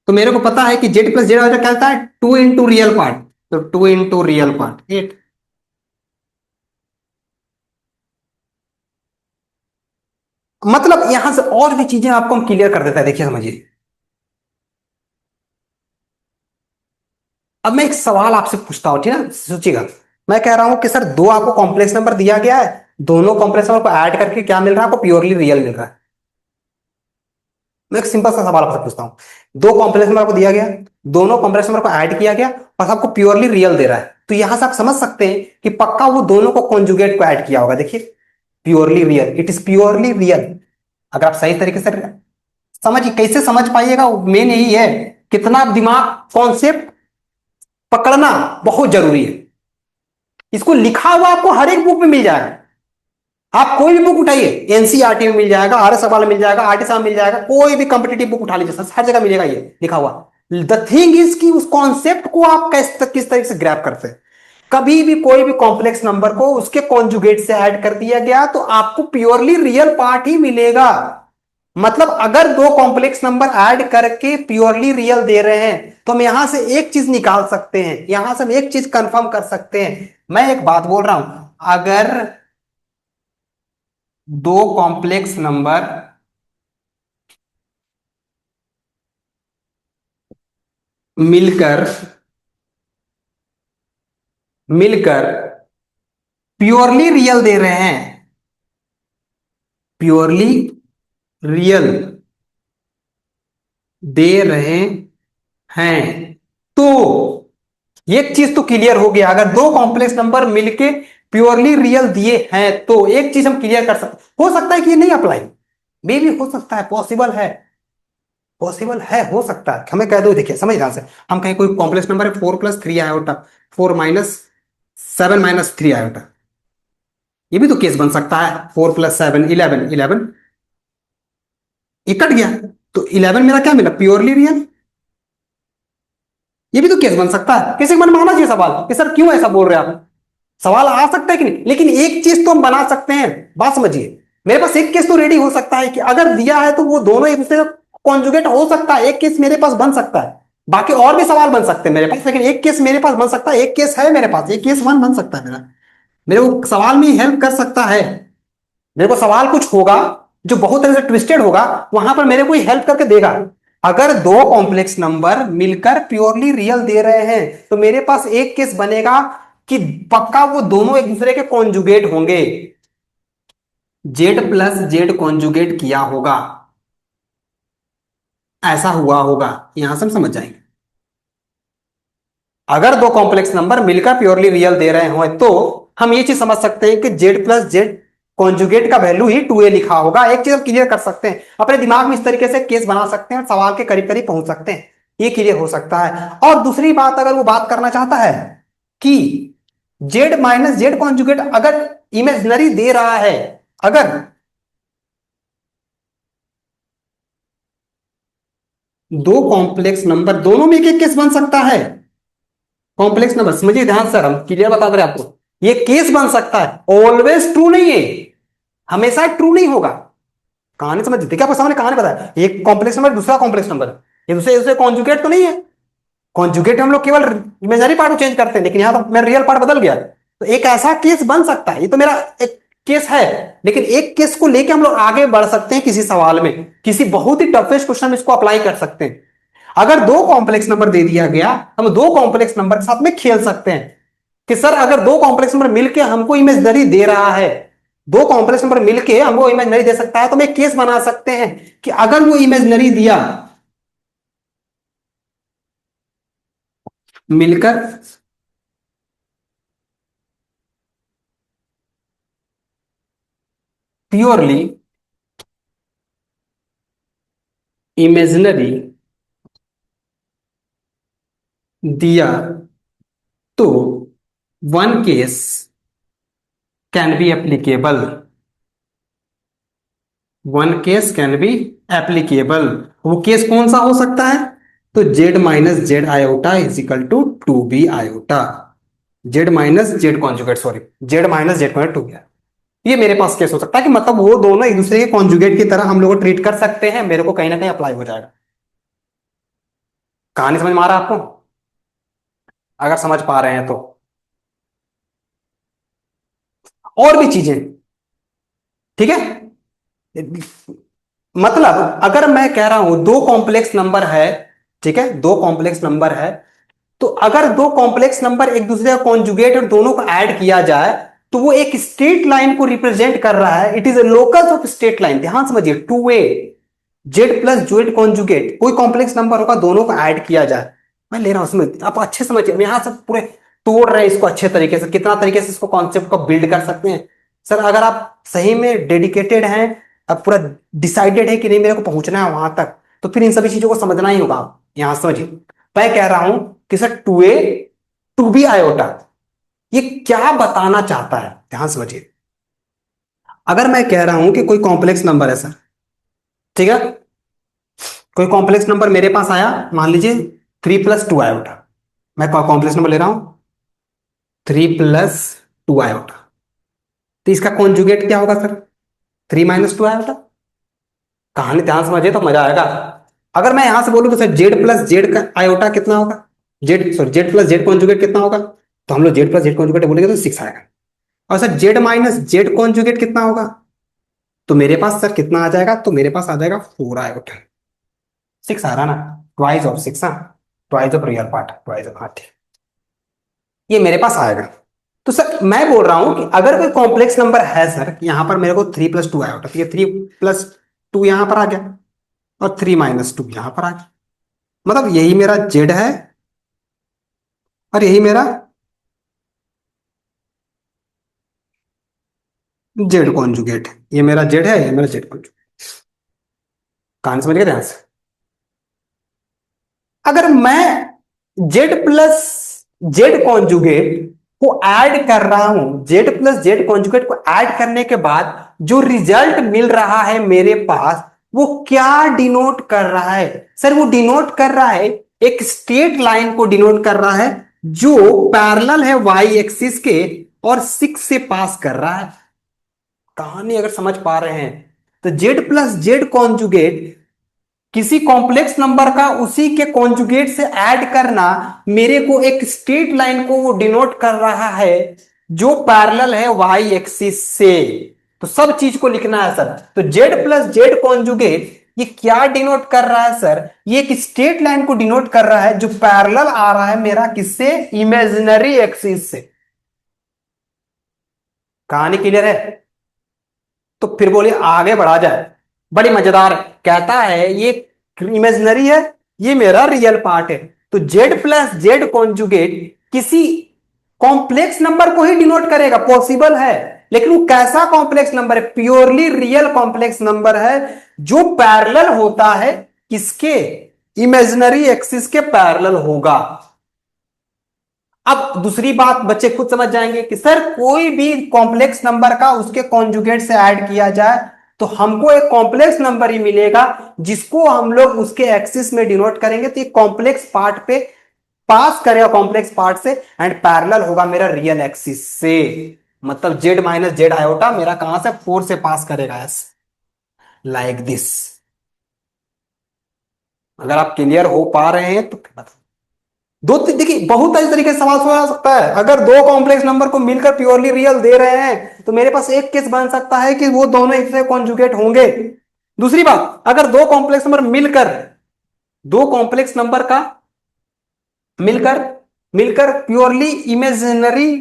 तो मेरे को पता है कि जेड प्लस जेड आयोटा क्या होता है? 2 × रियल पार्ट। तो 2 × रियल पार्ट 8। मतलब यहां से और भी चीजें आपको हम क्लियर कर देता है, देखिए समझिए। अब मैं एक सवाल आपसे पूछता हूं, ठीक है, सोचिएगा। मैं कह रहा हूं कि सर दो आपको कॉम्प्लेक्स नंबर दिया गया है, दोनों कॉम्प्लेक्स नंबर को ऐड करके क्या मिल रहा है आपको? प्योरली रियल मिल रहा है। मैं एक सिंपल सा सवाल आपसे पूछता हूं, दो कॉम्प्लेक्स नंबर को दिया गया, दोनों कॉम्प्लेक्स नंबर को ऐड किया गया और आपको प्योरली रियल दे रहा है, तो यहां से आप समझ सकते हैं कि पक्का वो दोनों को कॉन्जुगेट को ऐड किया होगा। देखिए, purely real, it is purely real. अगर आप सही तरीके से समझिए, कैसे समझ पाइएगा, मेन यही है, कितना दिमाग कॉन्सेप्ट पकड़ना बहुत जरूरी है। इसको लिखा हुआ आपको हर एक बुक में मिल जाएगा। आप कोई भी बुक उठाइए, एनसीईआरटी में मिल जाएगा, आर एस अग्रवाल में मिल जाएगा, आरटी में मिल जाएगा, कोई भी कंपिटेटिव बुक उठा लीजिए सर, हर जगह मिलेगा ये लिखा हुआ। द थिंग इज कि उस कॉन्सेप्ट को आप किस तरीके से ग्रैब करते हैं। कभी भी कोई भी कॉम्प्लेक्स नंबर को उसके कॉन्जुगेट से ऐड कर दिया गया तो आपको प्योरली रियल पार्ट ही मिलेगा। मतलब अगर दो कॉम्प्लेक्स नंबर ऐड करके प्योरली रियल दे रहे हैं तो हम यहां से एक चीज निकाल सकते हैं, यहां से हम एक चीज कंफर्म कर सकते हैं। मैं एक बात बोल रहा हूं, अगर दो कॉम्प्लेक्स नंबर मिलकर मिलकर प्योरली रियल दे रहे हैं, प्योरली रियल दे रहे हैं, तो एक चीज तो क्लियर हो गया, अगर दो कॉम्प्लेक्स नंबर मिलके प्योरली रियल दिए हैं तो एक चीज हम क्लियर कर सकते, हो सकता है कि ये नहीं अप्लाई, मे भी हो सकता है, पॉसिबल है, पॉसिबल है, हो सकता है, हमें कह दो। देखिए समझ ध्यान से, हम कहें कोई कॉम्प्लेक्स नंबर है 4 + 3 आयोटा, 4 - 7 - 3 आयोटा, ये भी तो केस बन सकता है। 4 + 7 11, 11 ये कट गया, तो 11 मेरा क्या मिला? Purely real. ये भी तो केस बन सकता है। किसी के मन में आना चाहिए सवाल कि सर क्यों ऐसा बोल रहे हैं आप, सवाल आ सकता है कि नहीं, लेकिन एक चीज तो हम बना सकते हैं। बात समझिए, मेरे पास एक केस तो रेडी हो सकता है कि अगर दिया है तो वो दोनों एक दूसरे का कॉन्जुगेट हो सकता है, एक केस मेरे पास बन सकता है। बाकी और भी सवाल बन सकते हैं मेरे पास, लेकिन एक केस मेरे पास बन सकता है, एक केस है मेरे पास, एक केस वन बन सकता है मेरा, मेरे को सवाल में हेल्प कर सकता है। मेरे को सवाल कुछ होगा जो बहुत तरह से ट्विस्टेड होगा, वहां पर मेरे को हेल्प करके देगा। अगर दो कॉम्प्लेक्स नंबर मिलकर प्योरली रियल दे रहे हैं तो मेरे पास एक केस बनेगा कि पक्का वो दोनों एक दूसरे के कॉन्जुगेट होंगे, जेड प्लस जेड कॉन्जुगेट किया होगा, ऐसा हुआ होगा, यहां से हम समझ जाएंगे। अगर दो कॉम्प्लेक्स नंबर मिलकर प्योरली रियल दे रहे हो तो हम ये चीज समझ सकते हैं कि जेड प्लस जेड कॉन्जुगेट का वैल्यू ही 2a लिखा होगा। एक चीज हम क्लियर कर सकते हैं, अपने दिमाग में इस तरीके से केस बना सकते हैं, सवाल के करीब करीब पहुंच सकते हैं, ये क्लियर हो सकता है। और दूसरी बात, अगर वो बात करना चाहता है कि z - z कॉन्जुगेट अगर इमेजनरी दे रहा है, अगर दो कॉम्प्लेक्स नंबर दोनों में एक एक केस बन सकता है, कॉम्प्लेक्स नंबर समझिए ध्यान, सर हम क्लियर बता रहे हैं आपको, ये केस बन सकता है, ऑलवेज ट्रू नहीं है, हमेशा ट्रू नहीं होगा। कहानी समझ, देखिए आपको सामने कहानी बताया, एक कॉम्प्लेक्स नंबर दूसरा कॉम्प्लेक्स नंबर, ये दूसरे दूसरे कॉन्जुगेट तो नहीं है। कॉन्जुगेट हम लोग केवल इमेजनरी पार्ट को चेंज करते हैं, लेकिन यहां तो मेरा रियल पार्ट बदल गया, तो एक ऐसा केस बन सकता है, ये तो मेरा एक केस है, लेकिन एक केस को लेके हम लोग आगे बढ़ सकते हैं किसी सवाल में, किसी बहुत ही टफेस्ट क्वेश्चन में इसको अप्लाई कर सकते हैं। अगर दो कॉम्प्लेक्स नंबर दे दिया गया, हम दो कॉम्प्लेक्स नंबर के साथ में खेल सकते हैं कि सर अगर दो कॉम्प्लेक्स नंबर मिलके हमको इमेजनरी दे रहा है, दो कॉम्प्लेक्स नंबर मिलके हमको इमेजनरी दे सकता है, तो हम एक केस बना सकते हैं कि अगर वो इमेजनरी दिया मिलकर प्योरली इमेजिनरी दिया तो one case can be applicable, one case can be applicable. वो केस कौन सा हो सकता है? तो z minus z iota is equal to two b iota, z minus z conjugate, sorry z minus z conjugate two b. ये मेरे पास case हो सकता है कि मतलब वो दोनों एक दूसरे के कॉन्जुगेट की तरह हम लोग को ट्रीट कर सकते हैं, मेरे को कहीं ना कहीं अप्लाई हो जाएगा। कहानी समझ में आ रहा है आपको? अगर समझ पा रहे हैं तो। और भी चीजें, ठीक है। मतलब अगर मैं कह रहा हूं दो कॉम्प्लेक्स नंबर है, ठीक है, दो कॉम्प्लेक्स नंबर है, तो अगर दो कॉम्प्लेक्स नंबर एक दूसरे का कॉन्जुगेट और दोनों को ऐड किया जाए तो वो एक स्ट्रेट लाइन को रिप्रेजेंट कर रहा है। It is a locus of straight line. ध्यान समझिए, two a z plus z conjugate, कोई कॉम्प्लेक्स नंबर होगा, दोनों को ऐड किया जाए। मैं ले रहा हूं उसमें, आप अच्छे समझिए, हम यहां से पूरे तोड़ रहे हैं इसको अच्छे तरीके से, कितना तरीके से इसको कॉन्सेप्ट को बिल्ड कर सकते हैं। सर अगर आप सही में डेडिकेटेड हैं, अब पूरा डिसाइडेड है कि नहीं मेरे को पहुंचना है वहां तक, तो फिर इन सभी चीजों को समझना ही होगा। आप यहां समझिए, मैं कह रहा हूं कि sir two a two b iota, ये क्या बताना चाहता है? ध्यान समझिए, अगर मैं कह रहा हूं कि कोई कॉम्प्लेक्स नंबर है सर, ठीक है, कोई कॉम्प्लेक्स नंबर मेरे पास आया, मान लीजिए 3 + 2 आयोटा, मैं कॉम्प्लेक्स नंबर ले रहा हूं 3 + 2 आयोटा, तो इसका कॉन्जुगेट क्या होगा सर? 3 - 2 आयोटा। कहानी ध्यान समझिए तो मजा आएगा। अगर मैं यहां से बोलूं कि सर जेड प्लस जेड का आयोटा कितना होगा, Z sorry Z plus z conjugate कितना होगा, तो हम लोग जेड प्लस जेड कॉन्जुगेट बोलेंगे तो 6 आएगा। और sir Z minus z conjugate कितना होगा, तो मेरे पास सर कितना आ जाएगा, तो मेरे पास आ जाएगा 4 आयोटा। 6 आ रहा ना, ट्वाइस ऑफ 6, हाँ twice of real part, twice of, हाँ ठीक, ये मेरे पास आएगा। तो सर मैं बोल रहा हूं कि अगर कोई कॉम्प्लेक्स नंबर है सर, यहां पर मेरे को 3 + 2 आयोटा, तो ये 3 + 2 यहां पर आ गया और 3 - 2 यहां पर आ गया, मतलब यही मेरा जेड है और यही मेरा जेड कॉन्जुगेट है। ये मेरा जेड है, ये मेरा जेड कॉन्जुगेट। कहानी समझ गए ध्यान से? अगर मैं जेड प्लस जेड कॉन्जुगेट को ऐड कर रहा हूं, जेड प्लस जेड कॉन्जुगेट को ऐड करने के बाद जो रिजल्ट मिल रहा है मेरे पास, वो क्या डिनोट कर रहा है सर? वो डिनोट कर रहा है, एक स्ट्रेट लाइन को डिनोट कर रहा है जो पैरेलल है वाई एक्सिस के और 6 से पास कर रहा है। कहानी अगर समझ पा रहे हैं तो जेड प्लस जेड कॉन्जुगेट किसी कॉम्प्लेक्स नंबर का उसी के कॉन्जुगेट से ऐड करना मेरे को एक स्ट्रेट लाइन को वो डिनोट कर रहा है जो पैरेलल है वाई एक्सिस से। तो सब चीज को लिखना है सर। तो जेड प्लस जेड कॉन्जुगेट ये क्या डिनोट कर रहा है सर? ये एक स्ट्रेट लाइन को डिनोट कर रहा है जो पैरेलल आ रहा है मेरा किससे? इमेजिनरी एक्सिस से। कहानी क्लियर है? तो फिर बोलिए आगे बढ़ा जाए, बड़ी मजेदार है। कहता है ये इमेजिनरी है, ये मेरा रियल पार्ट है। तो जेड प्लस जेड कॉन्जुगेट किसी कॉम्प्लेक्स नंबर को ही डिनोट करेगा, पॉसिबल है, लेकिन वो कैसा कॉम्प्लेक्स नंबर है? प्योरली रियल कॉम्प्लेक्स नंबर है जो पैरेलल होता है किसके? इमेजिनरी एक्सिस के पैरेलल होगा। अब दूसरी बात बच्चे खुद समझ जाएंगे कि सर कोई भी कॉम्प्लेक्स नंबर का उसके कॉन्जुगेट से ऐड किया जाए तो हमको एक कॉम्प्लेक्स नंबर ही मिलेगा जिसको हम लोग उसके एक्सिस में डिनोट करेंगे, तो ये कॉम्प्लेक्स पार्ट पे पास करेगा, कॉम्प्लेक्स पार्ट से, एंड पैरेलल होगा मेरा रियल एक्सिस से। मतलब जेड माइनस जेड आयोटा मेरा कहां से? 4 से पास करेगा, ऐसे लाइक दिस। अगर आप क्लियर हो पा रहे हैं तो दो देखिए बहुत सारी तरीके से सवाल सोचा सकता है। अगर दो कॉम्प्लेक्स नंबर को मिलकर प्योरली रियल दे रहे हैं तो मेरे पास एक केस बन सकता है कि वो दोनों एक से कॉन्जुगेट होंगे। दूसरी बात, अगर दो कॉम्प्लेक्स नंबर मिलकर, दो कॉम्प्लेक्स नंबर का मिलकर मिलकर प्योरली इमेजिनरी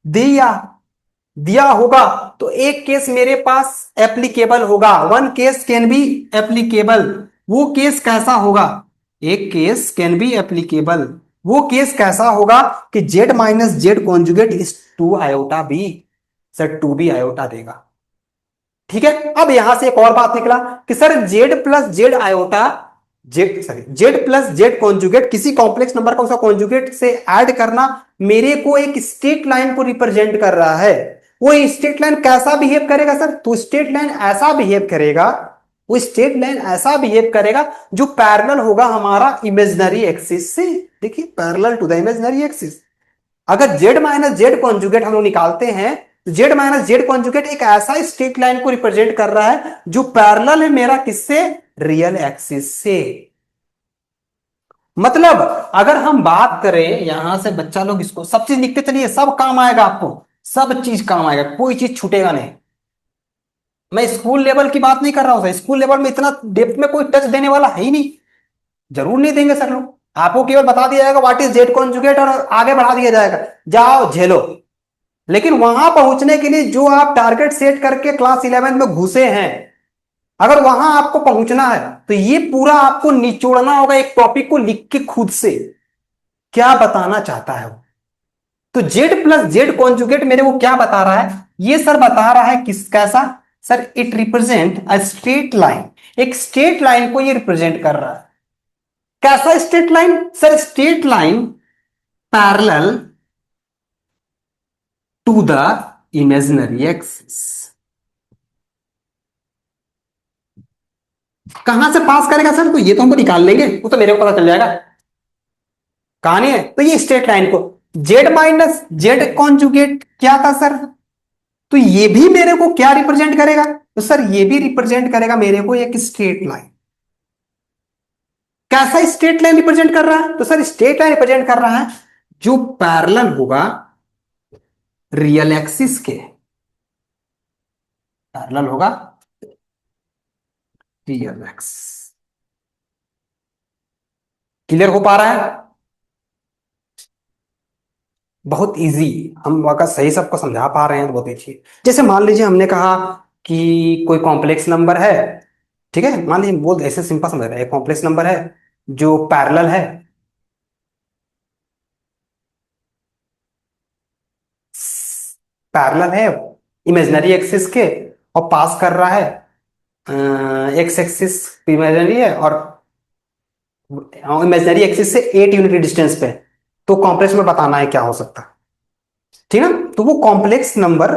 दिया दिया होगा तो एक केस मेरे पास एप्लीकेबल होगा। One case can be applicable. वो केस कैसा होगा? एक केस कैन बी एप्लीकेबल। वो केस कैसा होगा कि z minus z conjugate is 2 iota b, sir 2 b iota देगा। ठीक है। अब यहां से एक और बात निकला कि sir Z plus Z iota, Z plus z conjugate, किसी कॉम्प्लेक्स नंबर का उसका कॉन्जुगेट से ऐड करना मेरे को एक स्ट्रेट लाइन को रिप्रेजेंट कर रहा है। वो स्ट्रेट लाइन कैसा बिहेव करेगा सर? तो स्ट्रेट लाइन ऐसा बिहेव करेगा, वो स्ट्रेट लाइन ऐसा बिहेव करेगा जो पैरेलल होगा हमारा इमेजिनरी एक्सिस से। देखिए parallel to the imaginary axis. अगर जेड माइनस जेड कॉन्जुगेट हम लोग निकालते हैं, तो जेड माइनस जेड कॉन्जुगेट एक ऐसा स्ट्रेट लाइन को रिप्रेजेंट कर रहा है जो पैरेलल है मेरा किससे? रियल एक्सिस से। मतलब अगर हम बात करें यहां से, बच्चा लोग इसको सब चीज लिखते चलिए, सब काम आएगा आपको, सब चीज काम आएगा, कोई चीज छूटेगा नहीं। मैं स्कूल लेवल की बात नहीं कर रहा हूं सर, स्कूल लेवल में इतना डेप्थ में कोई टच देने वाला है ही नहीं, जरूर नहीं देंगे सर लोग। आपको केवल बता दिया जाएगा व्हाट इज जेड कॉन्जुगेट और आगे बढ़ा दिया जाएगा, जाओ झेलो। लेकिन वहां पहुंचने के लिए जो आप टारगेट सेट करके क्लास 11 में घुसे हैं, अगर वहां आपको पहुंचना है तो ये पूरा आपको निचोड़ना होगा एक टॉपिक को लिख के खुद से, क्या बताना चाहता है वो। तो जेड प्लस जेड कॉन्जुगेट मेरे को क्या बता रहा है? ये सर बता रहा है किस कैसा? Sir it represent a straight line, एक स्ट्रेट लाइन को ये रिप्रेजेंट कर रहा है। कैसा straight line? Sir straight line parallel to the imaginary axis. कहां से पास करेगा सर? तो ये तो हमको निकाल लेंगे, वो तो मेरे को पता चल जाएगा कहानी है। तो ये स्ट्रेट लाइन को जेड माइनस जेड कॉन्जुगेट क्या था सर? तो ये भी मेरे को क्या रिप्रेजेंट करेगा? तो सर ये भी रिप्रेजेंट करेगा मेरे को एक स्ट्रेट लाइन। कैसा स्ट्रेट लाइन रिप्रेजेंट कर रहा है? तो सर स्ट्रेट लाइन रिप्रेजेंट कर रहा है जो पैरेलल होगा रियल एक्सिस के, पैरेलल होगा रियल एक्सिस। क्लियर हो पा रहा है? बहुत इजी, हम अगर सही सबको समझा पा रहे हैं तो बहुत अच्छी। जैसे मान लीजिए हमने कहा कि कोई कॉम्प्लेक्स नंबर है, ठीक है, मान लीजिए बहुत ऐसे सिंपल समझ रहे हैं, एक कॉम्प्लेक्स नंबर है जो पैरेलल है, पैरेलल है इमेजिनरी एक्सिस के, और पास कर रहा है एक्स एक्सिस इमेजिनरी है और इमेजिनरी एक्सिस से 8 यूनिट डिस्टेंस पे। तो कॉम्प्लेक्स में बताना है क्या हो सकता है, ठीक है ना। तो वो कॉम्प्लेक्स नंबर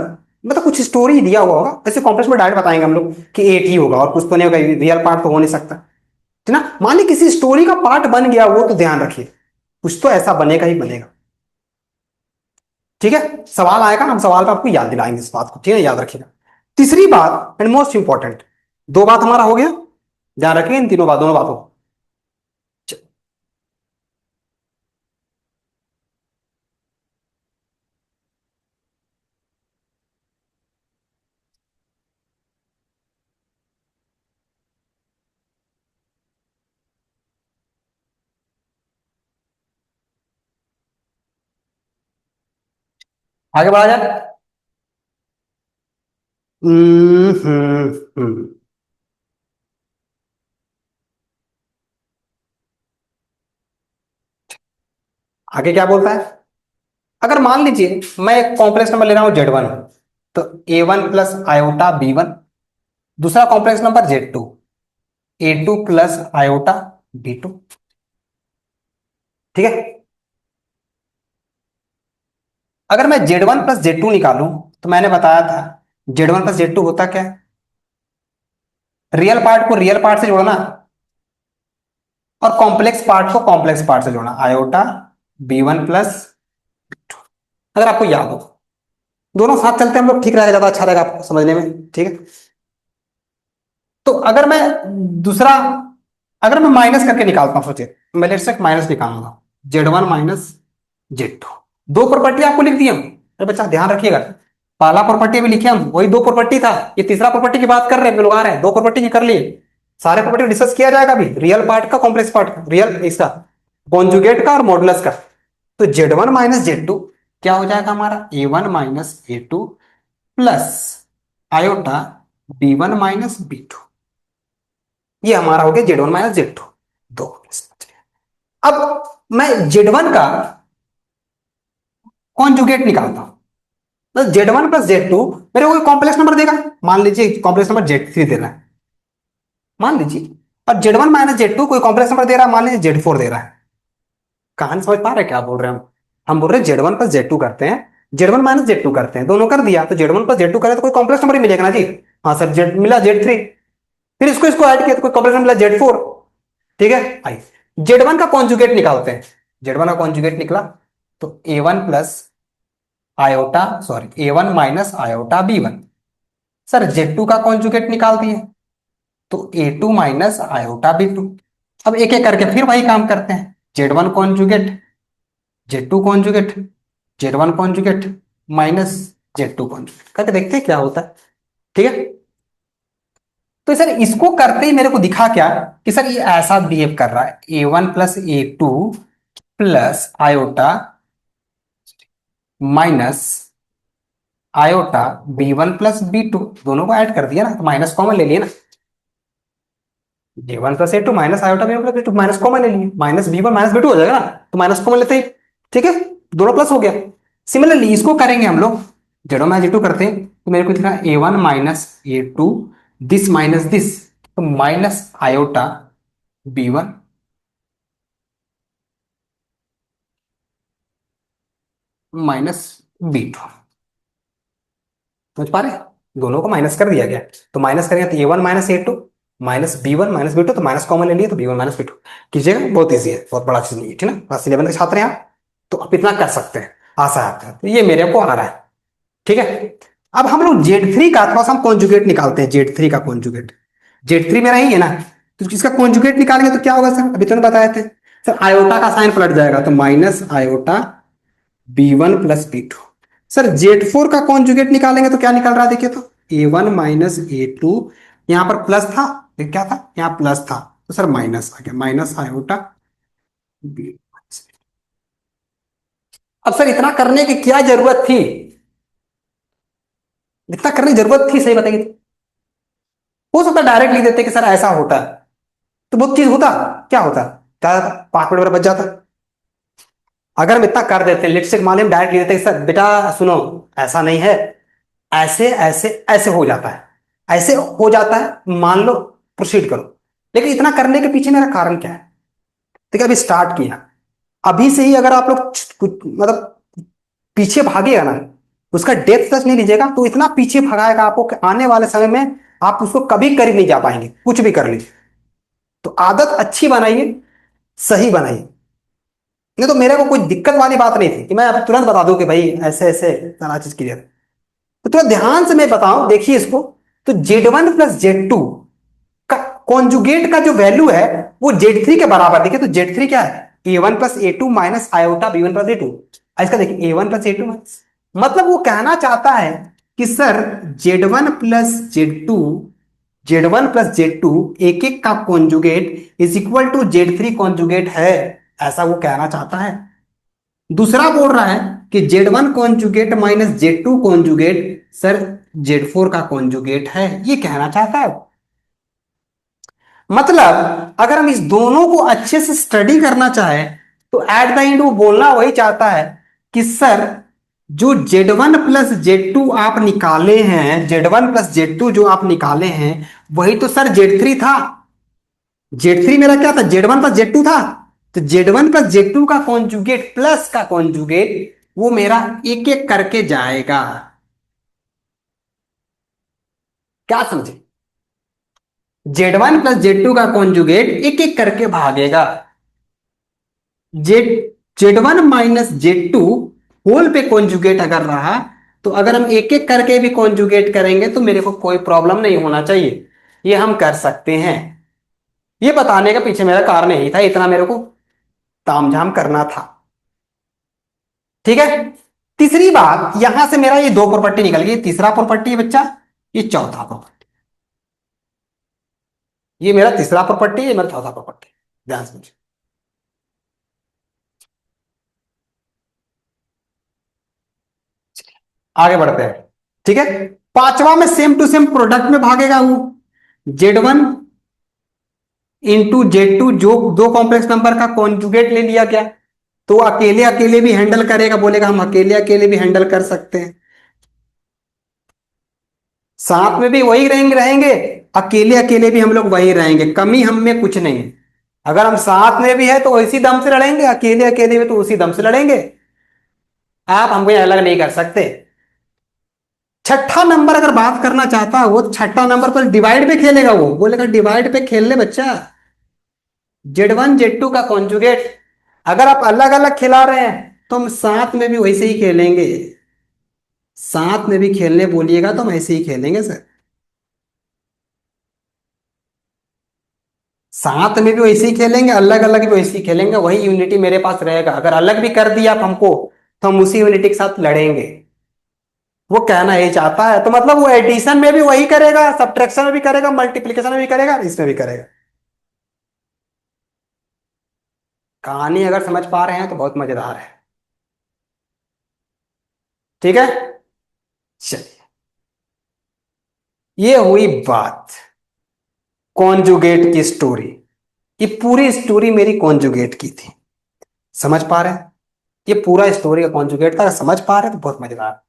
मतलब कुछ स्टोरी दिया हुआ होगा, ऐसे कॉम्प्लेक्स में डायरेक्ट बताएंगे हम लोग कि 8 ही होगा और कुछ तो नहीं होगा, रियल पार्ट तो हो नहीं सकता, ठीक ना। मान ली किसी स्टोरी का पार्ट बन गया वो, तो ध्यान रखिए कुछ तो ऐसा बनेगा ही बनेगा, ठीक है। सवाल आएगा, हम सवाल पे आपको याद दिलाएंगे इस बात को, ठीक है, याद रखिएगा। तीसरी बात एंड मोस्ट इंपॉर्टेंट, दो बात हमारा हो गया, ध्यान रखिए इन तीनों बात, दोनों बातों को। आगे बढ़ा जाए। हम्म हम्म हम्म। आगे क्या बोलता है? अगर मान लीजिए मैं एक कॉम्प्लेक्स नंबर ले रहा हूं Z1, तो A1 प्लस आयोटा B1, दूसरा complex number Z2, A2 plus iota B2, ठीक है। अगर मैं Z1 प्लस Z2 निकालूं, तो मैंने बताया था Z1 प्लस Z2 होता क्या है? रियल पार्ट को रियल पार्ट से जोड़ना और कॉम्प्लेक्स पार्ट को कॉम्प्लेक्स पार्ट से जोड़ना, आयोटा B1 प्लस, अगर आपको याद हो, दोनों साथ चलते हैं हम लोग, ठीक रहेगा, ज्यादा अच्छा रहेगा आपको समझने में, ठीक है। तो अगर मैं दूसरा, अगर मैं माइनस करके निकालता हूं, सोचिए मैं लेट्स से माइनस निकालूंगा, Z1 माइनस Z2, दो प्रॉपर्टी आपको लिख दी हम। अरे बच्चा ध्यान रखिएगा, पहला प्रॉपर्टी भी लिखे हम, वही दो प्रॉपर्टी था, ये तीसरा प्रॉपर्टी की बात कर रहे हैं, लोग आ रहे हैं, दो प्रॉपर्टी की कर लिए, सारे प्रॉपर्टी डिस्कस किया जाएगा अभी, रियल पार्ट का कॉम्प्लेक्स पार्ट का, रियल इसका कॉन्जुगेट का और मॉडुलस का। तो Z1 माइनस Z2 क्या हो जाएगा हमारा? A1 minus A2 plus iota B1 minus B2, ये हमारा हो गया Z1 माइनस Z2, दो। अब मैं Z1 का कॉन्जुगेट निकालता हूं, मतलब Z1 प्लस Z2 मेरे को कॉम्प्लेक्स नंबर देगा, मान लीजिए कॉम्प्लेक्स नंबर Z3 दे रहा है, मान लीजिए, और Z1 माइनस Z2 कोई कॉम्प्लेक्स नंबर दे रहा है, मान लीजिए Z4 दे रहा है। कहानी समझ पा रहे हैं क्या बोल रहे हैं हम बोल रहे हैं Z1 प्लस Z2 करते हैं, Z1 माइनस Z2 करते हैं, दोनों कर दिया तो Z1 प्लस Z2 करे तो कोई कॉम्प्लेक्स नंबर ही मिलेगा ना जी। हाँ सर, जेड मिला Z3, फिर इसको इसको ऐड किया तो कोई कॉम्प्लेक्स नंबर मिला Z4। ठीक है, आई Z1 का कॉन्जुगेट निकालते हैं। Z1 का कॉन्जुगेट निकला तो A1 plus iota, sorry A1 minus iota B1। Sir Z2 का कॉन्जुगेट निकाल दिए तो A2 माइनस आयोटा B2। अब एक एक करके फिर वही काम करते हैं, Z1 conjugate, Z2 conjugate, Z1 conjugate minus Z2 conjugate करके देखते हैं क्या होता है। ठीक है, तो सर इसको करते ही मेरे को दिखा क्या कि सर ये ऐसा बिहेव कर रहा है, A1 plus A2 plus iota minus iota B1 plus B2, दोनों को ऐड कर दिया ना, तो माइनस कॉमन ले लिए ना, J1 plus A2 minus iota B1 plus B2, minus common ले लिए, माइनस B1 माइनस B2 हो जाएगा ना, तो माइनस कॉमन लेते ही, ठीक है, दोनों प्लस हो गया। सिमिलरली इसको करेंगे हम लोग, जेडो माइनस J2 करते हैं तो मेरे को दिख रहा है A1 minus A2 this minus this, तो minus iota B1 minus B2। समझ पा रहे हैं? दोनों को माइनस कर दिया गया, तो माइनस करेंगे तो A1 minus A2 minus B1 minus B2, तो माइनस कॉमन ले लिए तो B1 माइनस B2 कीजिएगा, बहुत ईजी है, बहुत बड़ा चीज नहीं है, ठीक है ना, क्लास 11 के छात्र हैं आप, तो आप इतना कर सकते हैं, आशा है आपका, तो ये मेरे को आ रहा है। ठीक है, अब हम लोग Z3 का थोड़ा सा हम कॉन्जुगेट निकालते हैं, Z3 का कॉन्जुगेट, Z3 मेरा ही है ना, तो इसका कॉन्जुगेट निकालेंगे तो क्या होगा सर, अभी तो बताए थे सर, आयोटा का साइन पलट जाएगा तो minus iota B1 plus B2। Sir Z4 का कॉन्जुगेट निकालेंगे तो क्या निकल रहा है, देखिए तो A1 माइनस A2, यहां पर प्लस था, ये क्या था, यहां प्लस था, तो सर माइनस आ गया, माइनस आयोटा B। अब सर इतना करने की क्या जरूरत थी, इतना करने की जरूरत थी, सही बताइए तो? हो सकता डायरेक्ट लिख देते कि सर ऐसा होता, तो बहुत चीज होता, क्या होता, क्या होता? 5 मिनट मेरा बच जाता। अगर हम इतना कर देते, लिट से मान लिया डायरेक्ट लिख देते कि सर बेटा सुनो, ऐसा नहीं है, ऐसे ऐसे ऐसे हो जाता है, ऐसे हो जाता है, मान लो, प्रोसीड करो। लेकिन इतना करने के पीछे मेरा कारण क्या है, देखिए अभी स्टार्ट किया, अभी से ही अगर आप लोग मतलब पीछे भागेगा ना, उसका डेप्थ टच नहीं लीजिएगा तो इतना पीछे भगाएगा आपको कि आने वाले समय में आप उसको कभी करीब नहीं जा पाएंगे, कुछ भी कर लीजिए। तो आदत अच्छी बनाइए, सही बनाइए, नहीं तो मेरे को कोई दिक्कत वाली बात नहीं थी कि मैं अब तुरंत बता दूं कि भाई ऐसे ऐसे सारा चीज क्लियर। तो थोड़ा ध्यान से मैं बताऊं, देखिए इसको, तो Z1 प्लस Z2 का कॉन्जुगेट का जो वैल्यू है वो Z3 के बराबर, देखिए तो Z3 क्या है, A1 plus A2 minus iota B1 plus A2। इसका देखिए A1 प्लस A2 माइनस, मतलब वो कहना चाहता है कि sir Z1 plus Z2, Z1 plus Z2 एक एक का conjugate is equal to Z3 conjugate है, ऐसा वो कहना चाहता है। दूसरा बोल रहा है कि Z1 conjugate minus Z2 conjugate sir Z4 का कॉन्जुगेट है, ये कहना चाहता है। मतलब अगर हम इस दोनों को अच्छे से स्टडी करना चाहें तो एट द एंड वो बोलना वही चाहता है कि सर जो Z1 प्लस Z2 आप निकाले हैं, Z1 प्लस Z2 जो आप निकाले हैं वही तो सर Z3 था। Z3 मेरा क्या था, Z1 प्लस Z2 था, तो Z1 प्लस Z2 का कॉन्जुगेट प्लस का कॉन्जुगेट वो मेरा एक एक करके जाएगा, क्या समझे, Z1 प्लस Z2 का कॉन्जुगेट एक एक करके भागेगा, Z Z1 minus Z2 whole पे कॉन्जुगेट अगर रहा तो अगर हम एक एक करके भी कॉन्जुगेट करेंगे तो मेरे को कोई प्रॉब्लम नहीं होना चाहिए, ये हम कर सकते हैं। ये बताने का पीछे मेरा कारण यही था, इतना मेरे को तामझाम करना था। ठीक है, तीसरी बात, यहां से मेरा ये दो प्रॉपर्टी निकल गई, तीसरा प्रॉपर्टी है बच्चा, ये चौथा प्रॉपर्टी, ये मेरा तीसरा प्रॉपर्टी, ये मेरा चौथा प्रॉपर्टी, ध्यान से समझिए। आगे बढ़ते हैं, ठीक है, पांचवा में सेम टू सेम प्रोडक्ट में भागेगा वो, Z1 इंटू Z2 जो दो कॉम्प्लेक्स नंबर का कॉन्जुगेट ले लिया गया, तो अकेले अकेले भी हैंडल करेगा, बोलेगा हम अकेले अकेले भी हैंडल कर सकते हैं, साथ में भी वही रहेंगे रहेंगे, अकेले अकेले भी हम लोग वही रहेंगे, कमी हम में कुछ नहीं है। अगर हम साथ में भी है तो उसी दम से लड़ेंगे, अकेले अकेले भी तो उसी दम से लड़ेंगे। आप हमको ये अलग नहीं कर सकते। छठा नंबर अगर बात करना चाहता है वो, छठा नंबर पर डिवाइड पे खेलेगा, वो बोलेगा डिवाइड पे खेल ले बच्चा। Z1 Z2 का कॉन्जुगेट। अगर आप अलग अलग खिला रहे हैं तो हम साथ में भी वैसे ही खेलेंगे। साथ में भी खेलने बोलिएगा तो हम ऐसे ही खेलेंगे सर। साथ में भी वैसे ही खेलेंगे, अलग अलग भी वैसे ही खेलेंगे, वही यूनिटी मेरे पास रहेगा। अगर अलग भी कर दिया आप हमको तो हम उसी यूनिटी के साथ लड़ेंगे। वो कहना यही चाहता है, तो मतलब वो एडिशन में भी वही करेगा, सब्ट्रैक्शन में भी करेगा, मल्टीप्लिकेशन में भी करेगा, इसमें भी करेगा। कहानी अगर समझ पा रहे हैं तो बहुत मजेदार है। ठीक है, चलिए, ये हुई बात कॉन्जुगेट की स्टोरी। ये पूरी स्टोरी मेरी कॉन्जुगेट की थी। समझ पा रहे हैं? ये पूरा स्टोरी का कॉन्जुगेट था, समझ पा रहे हैं तो बहुत मजेदार।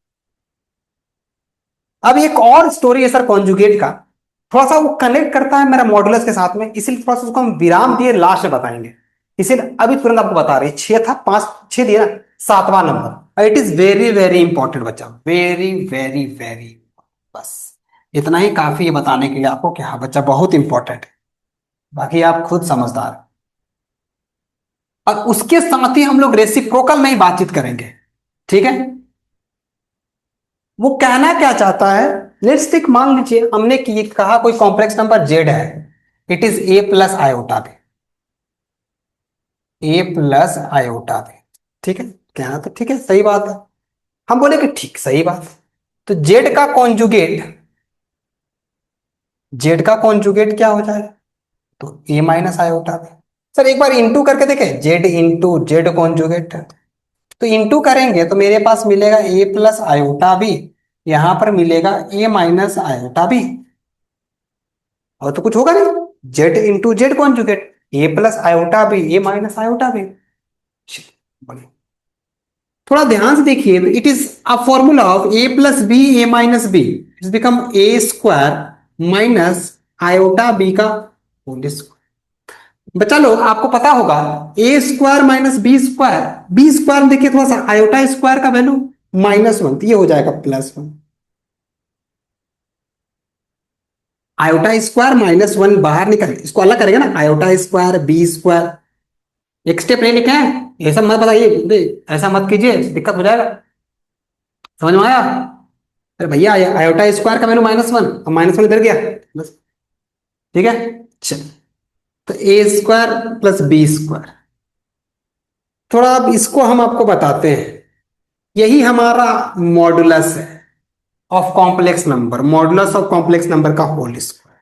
अब एक और स्टोरी है सर कॉन्जुगेट का, थोड़ा सा वो कनेक्ट करता है मेरा मॉडुलस के साथ में, इसीलिए थोड़ा सा उसको हम विराम दिए, लास्ट में बताएंगे। इसीलिए अभी तुरंत आपको बता रहे हैं, छह था, पांच छह दिया ना, सातवां number, it is very very important बच्चा, वेरी वेरी वेरी। बस इतना ही काफी है बताने के लिए आपको कि हाँ बच्चा बहुत इंपॉर्टेंट है, बाकी आप खुद समझदार हैं। और उसके साथ ही हम लोग रेसिप्रोकल में ही बातचीत करेंगे। ठीक है, वो कहना क्या चाहता है, लेट्स टेक, मान लीजिए हमने कहा कोई कॉम्प्लेक्स नंबर जेड है, it is A plus iota भी, ए प्लस आयोटा भी। ठीक है, कहना तो ठीक है, सही बात है। हम बोले कि ठीक, सही बात है। तो जेड का कॉन्जुगेट, जेड का कॉन्जुगेट क्या हो जाए, तो ए माइनस आयोटा भी। सर एक बार इंटू करके देखें, जेड इंटू जेड कॉन्जुगेट, तो इंटू करेंगे तो मेरे पास मिलेगा ए प्लस आयोटा भी, यहां पर मिलेगा ए माइनस आयोटा भी, और तो कुछ होगा नहीं, जेड इंटू जेड कॉन्जुगेट, ए प्लस आयोटा भी, ए माइनस आयोटा भी। बढ़िया। थोड़ा ध्यान से देखिए, it is a formula of A plus B A minus B, it's become A square minus iota B का होल स्क्वायर। बच्चा लोग आपको पता होगा, A square minus B square, B square देखिए थोड़ा सा, आयोटा स्क्वायर का वैल्यू -1, तो ये हो जाएगा +1। आयोटा स्क्वायर -1 बाहर निकल, इसको अलग करेंगे ना, आयोटा स्क्वायर बी स्क्वायर। एक स्टेप नहीं लिखे हैं, ऐसा मत बताइए, ऐसा मत कीजिए, दिक्कत हो जाएगा। समझ में आया? अरे भैया, आयोटा स्क्वायर का वैल्यू -1, अब -1 इधर गया, बस। ठीक है, चल, तो ए स्क्वायर प्लस बी स्क्वायर। थोड़ा अब इसको हम आपको बताते हैं, यही हमारा मॉडुलस है of complex number, modulus of complex number का whole square,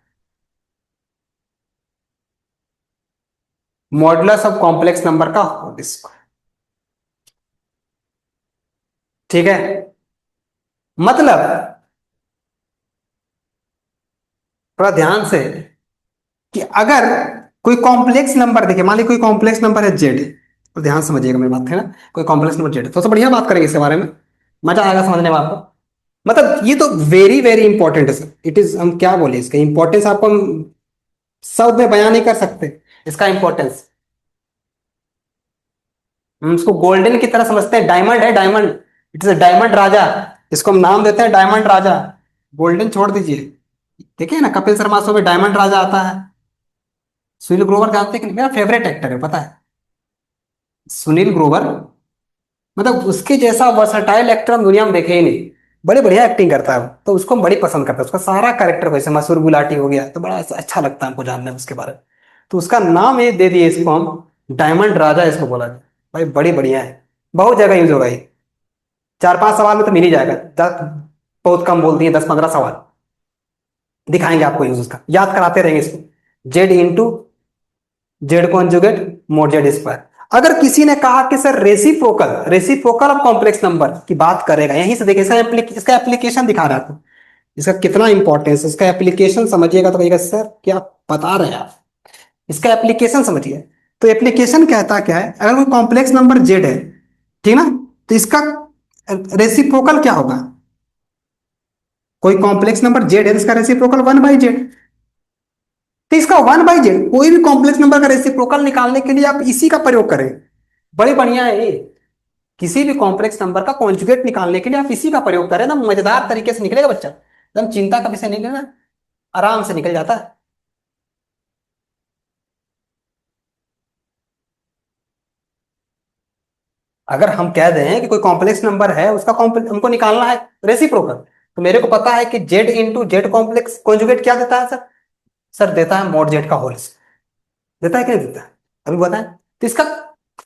modulus of complex number का होल स्क्वायर। ठीक है, मतलब थोड़ा ध्यान से, कि अगर कोई कॉम्प्लेक्स नंबर, देखिए मान लीजिए कोई कॉम्प्लेक्स नंबर है जेड, तो ध्यान से समझिएगा मेरी बात है ना, कोई कॉम्प्लेक्स नंबर जेड, तो बढ़िया बात करेंगे इसके बारे में, मजा आएगा समझने में आपको। मतलब ये तो वेरी वेरी इंपॉर्टेंट है सर, इट इज, हम क्या बोले, इसका इंपॉर्टेंस आपको हम शब्द में बयान नहीं कर सकते, इसका इंपॉर्टेंस। हम इसको गोल्डन की तरह समझते हैं, डायमंड है diamond, it is a diamond राजा, इसको हम नाम देते हैं डायमंड राजा। गोल्डन छोड़ दीजिए, देखिए ना कपिल शर्मा शो में डायमंड राजा आता है। सुनील ग्रोवर जानते हैं कि नहीं, मेरा फेवरेट एक्टर है पता है, सुनील ग्रोवर। मतलब उसके जैसा वर्सटाइल एक्टर हम दुनिया में देखे ही नहीं, बड़े बढ़िया एक्टिंग करता है वो, तो उसको हम बड़ी पसंद करते हैं, उसका सारा कैरेक्टर, वैसे मसूर गुलाटी हो गया, तो बड़ा अच्छा लगता है हमको जानने में उसके बारे में। तो उसका नाम ये दे दिए इसको हम, डायमंड राजा इसको बोला जाए। भाई बड़ी बढ़िया है, बहुत जगह यूज होगा ये, 4-5 सवाल में तो मिल ही जाएगा, बहुत कम बोल दिए, 10-15 सवाल दिखाएंगे आपको यूज, उसका याद कराते रहेंगे इसको, Z into Z conjugate mode Z square. अगर किसी ने कहा कि sir reciprocal, reciprocal of complex number की बात करेगा, यहीं से देखिए, इसका एप्लीकेशन दिखा रहा था, इसका कितना इंपॉर्टेंस है, इसका एप्लीकेशन समझिएगा तो कहिएगा सर क्या बता रहे हैं आप, इसका एप्लीकेशन समझिए। तो एप्लीकेशन कहता क्या है, अगर कोई कॉम्प्लेक्स नंबर जेड है, ठीक ना, तो इसका रेसिप्रोकल क्या होगा, कोई कॉम्प्लेक्स नंबर जेड है तो इसका रेसिप्रोकल 1/z। तो इसका 1/z, कोई भी कॉम्प्लेक्स नंबर का रेसिप्रोकल निकालने के लिए आप इसी का प्रयोग करें। बड़ी बढ़िया है ये। किसी भी कॉम्प्लेक्स नंबर का कॉन्जुगेट निकालने के लिए आप इसी का प्रयोग करें ना, मजेदार तरीके से निकलेगा बच्चा, एकदम चिंता का विषय नहीं लेना, आराम से निकल जाता है। अगर हम कह दें कि कोई कॉम्प्लेक्स नंबर है, उसका हमको निकालना है रेसिप्रोकल, तो मेरे को पता है कि Z into Z complex conjugate क्या देता है सर? सर देता है मॉड जेड का होल स्क्वायर। देता है क्या नहीं देता है? अभी बताएं। तो इसका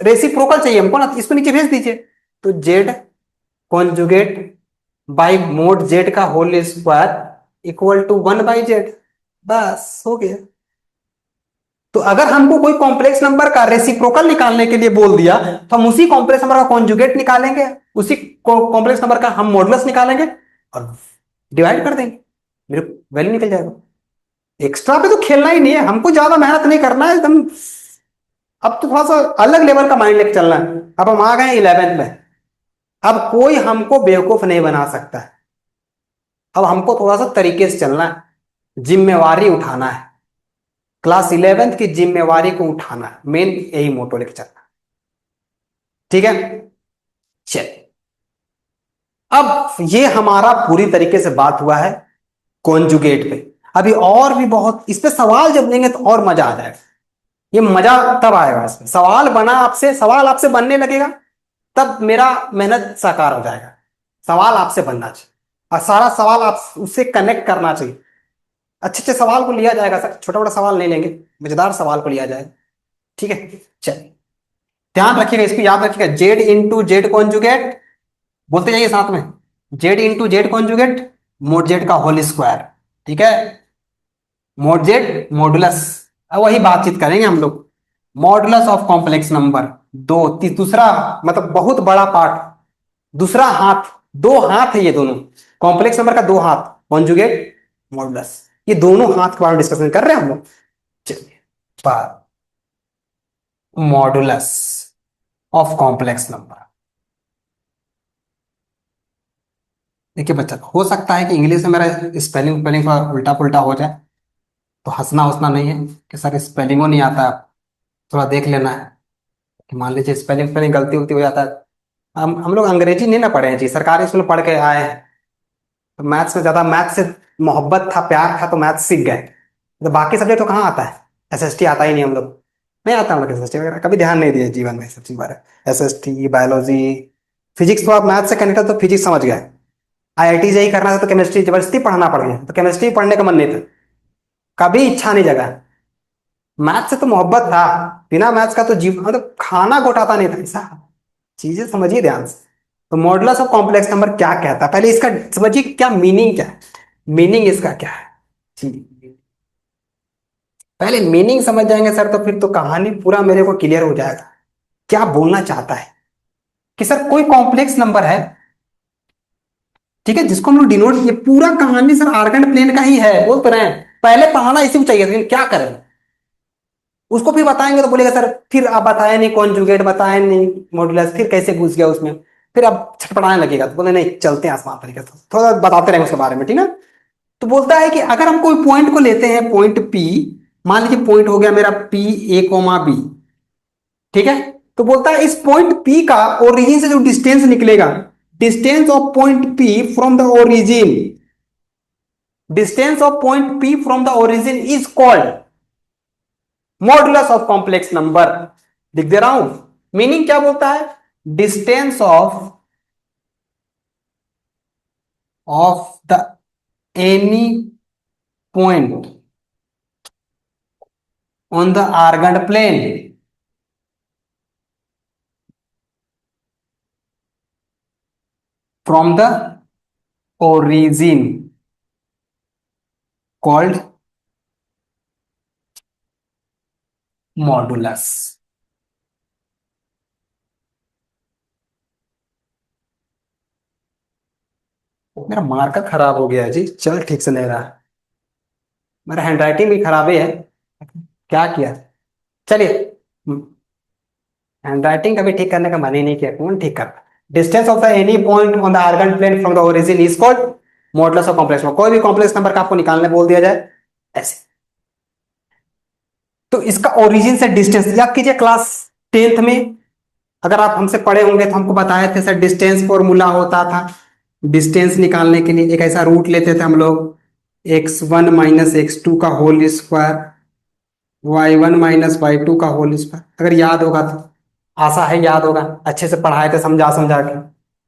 रेसिप्रोकल चाहिए हमको ना, तो इसको नीचे भेज दीजिए। तो Z conjugate by mod Z का whole square equal to 1/z। बस हो गया। तो अगर हमको कोई कॉम्प्लेक्स नंबर का रेसिप्रोकल निकालने के लिए बोल दिया, तो हम उसी कॉम्प्लेक्स नंबर का कॉन्जुगेट निकालेंगे, उसी कॉम्प्लेक्स नंबर का हम मॉडुलस निकालेंगे और डिवाइड कर देंगे, मेरे वैल्यू निकल जाएगा। एक्स्ट्रा पे तो खेलना ही नहीं है, हमको ज्यादा मेहनत नहीं करना है एकदम। अब तो थोड़ा सा अलग लेवल का माइंड लेके चलना है। अब हम आ गए 11th में। अब कोई हमको बेवकूफ नहीं बना सकता है। अब हमको थोड़ा सा तरीके से चलना है, जिम्मेवारी उठाना है, क्लास 11th की जिम्मेवारी को उठाना है, मेन यही मोटो लेके चलना। ठीक है, चल। अब ये हमारा पूरी तरीके से बात हुआ है कॉन्जुगेट पे। अभी और भी बहुत इस पे सवाल जब लेंगे तो और मजा आ जाएगा। ये मजा तब आएगा, इसमें सवाल बना आपसे, सवाल आपसे बनने लगेगा, तब मेरा मेहनत साकार हो जाएगा। सवाल आपसे बनना चाहिए और सारा सवाल आप उससे कनेक्ट करना चाहिए। अच्छे अच्छे सवाल को लिया जाएगा सर, छोटा बड़ा सवाल नहीं लेंगे, मजेदार सवाल को लिया जाएगा। ठीक है, चलिए ध्यान रखिएगा, इसको याद रखिएगा, जेड इंटू जेड कॉन्जुगेट, बोलते जाइए साथ में, Z into Z conjugate mode Z का होल स्क्वायर। ठीक है, मोड जेड मॉडुलस, अब वही बातचीत करेंगे हम लोग। मॉडुलस ऑफ कॉम्प्लेक्स नंबर, दूसरा मतलब बहुत बड़ा पार्ट, दूसरा हाथ, दो हाथ है ये दोनों, कॉम्प्लेक्स नंबर का दो हाथ, कॉन्जुगेट मॉडुलस, ये दोनों हाथ के बारे में डिस्कशन कर रहे हैं हम लोग। चलिए, मॉडुलस ऑफ कॉम्प्लेक्स नंबर। देखिए बच्चा, हो सकता है कि इंग्लिश में मेरा स्पेलिंग स्पेलिंग थोड़ा उल्टा पुल्टा हो जाए, तो हंसना उतना नहीं है कि सर स्पेलिंगो नहीं आता है। थोड़ा देख लेना है कि मान लीजिए स्पेलिंग स्पेलिंग गलती उलती हो जाता है। हम लोग अंग्रेजी नहीं ना पढ़े हैं जी, सरकारी स्कूल पढ़ के आए हैं, तो मैथ्स में ज्यादा, मैथ्स से मोहब्बत था, प्यार था, तो मैथ्स सीख गए। तो बाकी सब्जेक्ट तो कहाँ आता है? एसएसटी आता ही नहीं, हम लोग नहीं आता, हम लोग एसएसटी वगैरह कभी ध्यान नहीं दिए जीवन में, सब चीज बारे, एसएसटी, बायोलॉजी, फिजिक्स तो आप मैथ्स से कनेक्ट तो फिजिक्स समझ गए। आईआईटी जेई करना था तो केमिस्ट्री जबरदस्ती पढ़ना पड़ गया, तो केमिस्ट्री पढ़ने का मन नहीं था, कभी इच्छा नहीं जगा। मैथ्स से तो मोहब्बत था, बिना मैथ्स का तो जीव मतलब खाना घोटाता नहीं था ऐसा। चीजें समझिए ध्यान से। तो मॉडुलस ऑफ कॉम्प्लेक्स नंबर क्या कहता है, पहले इसका समझिए क्या मीनिंग क्या है, मीनिंग इसका क्या है जी। पहले मीनिंग समझ जाएंगे सर, तो फिर तो कहानी पूरा मेरे को क्लियर हो जाएगा क्या बोलना चाहता है। कि सर कोई कॉम्प्लेक्स नंबर है, ठीक है, जिसको हम लोग डिनोट, ये पूरा कहानी सर आर्गन प्लेन का ही है, बोल तो रहे हैं, पहले पढ़ाना इसी को चाहिए, लेकिन क्या करें, उसको फिर बताएंगे तो बोलेगा सर फिर आप बताए नहीं, कॉन्जुगेट बताए नहीं, मॉडुलस फिर कैसे घुस गया उसमें, फिर अब छटपटाने लगेगा, तो बोले नहीं चलते हैं आसान तरीके से, थोड़ा बताते रहेंगे उसके बारे में, ठीक है। तो बोलता है कि अगर हम कोई पॉइंट को लेते हैं, पॉइंट पी, मान लीजिए पॉइंट हो गया मेरा पी ए कोमा बी, ठीक है। तो बोलता है इस पॉइंट पी का ओरिजिन से जो डिस्टेंस निकलेगा, distance of point p from the origin, distance of point p from the origin is called modulus of complex number. लिख दे रहा हूं, मीनिंग क्या बोलता है, distance of the any point on the Argand plane from the origin called modulus. मेरा marker खराब हो गया है जी, चल ठीक से नहीं रहा, मेरा हैंडराइटिंग भी खराब ही है, क्या किया। चलिए, हैंडराइटिंग कभी ठीक करने का मन ही नहीं किया, कौन ठीक कर। Distance of the any point on the Argand plane from the origin is called modulus of complex number, कोई भी कॉम्प्लेक्स नंबर का आपको निकालने बोल दिया जाए ऐसे। तो इसका ओरिजिन से डिस्टेंस याद कीजिए, क्लास 10th में अगर आप हमसे पढ़े होंगे तो हमको बताए थे सर, डिस्टेंस फॉर्मूला होता था डिस्टेंस निकालने के लिए, एक ऐसा रूट लेते थे हम लोग, x1 - x2 का होल स्क्वायर, y1 - y2 का होल स्क्वायर। अगर याद होगा तो आशा है याद होगा, अच्छे से पढ़ाए थे समझा समझा के।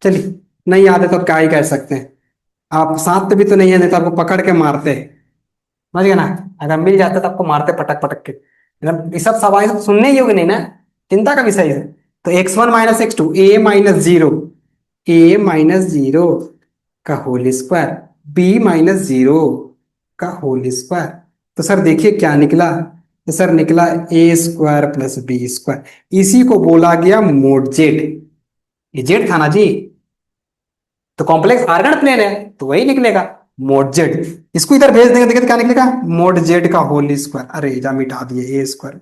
चलिए, नहीं याद है तो अब क्या ही कह सकते हैं। आप साथ भी तो नहीं है, नहीं तो आपको पकड़ के मारते, समझ गए ना। अगर मिल जाते तो आपको मारते पटक पटक के। मतलब ये सब सवाल सब सुनने योग्य नहीं ना, चिंता का विषय है। तो x1 - x2, a - 0 का होल स्क्वायर, b - 0 का होल स्क्वायर। तो सर देखिए क्या निकला, तो सर निकला a² + b²। इसी को बोला गया मोड जेड। ये जेड था ना जी, तो कॉम्प्लेक्स आर्गन प्लेन है तो वही निकलेगा मोड जेड। इसको इधर भेज देंगे, देखिए क्या निकलेगा, मोड जेड का होल स्क्वायर। अरे जा मिटा दिए a²,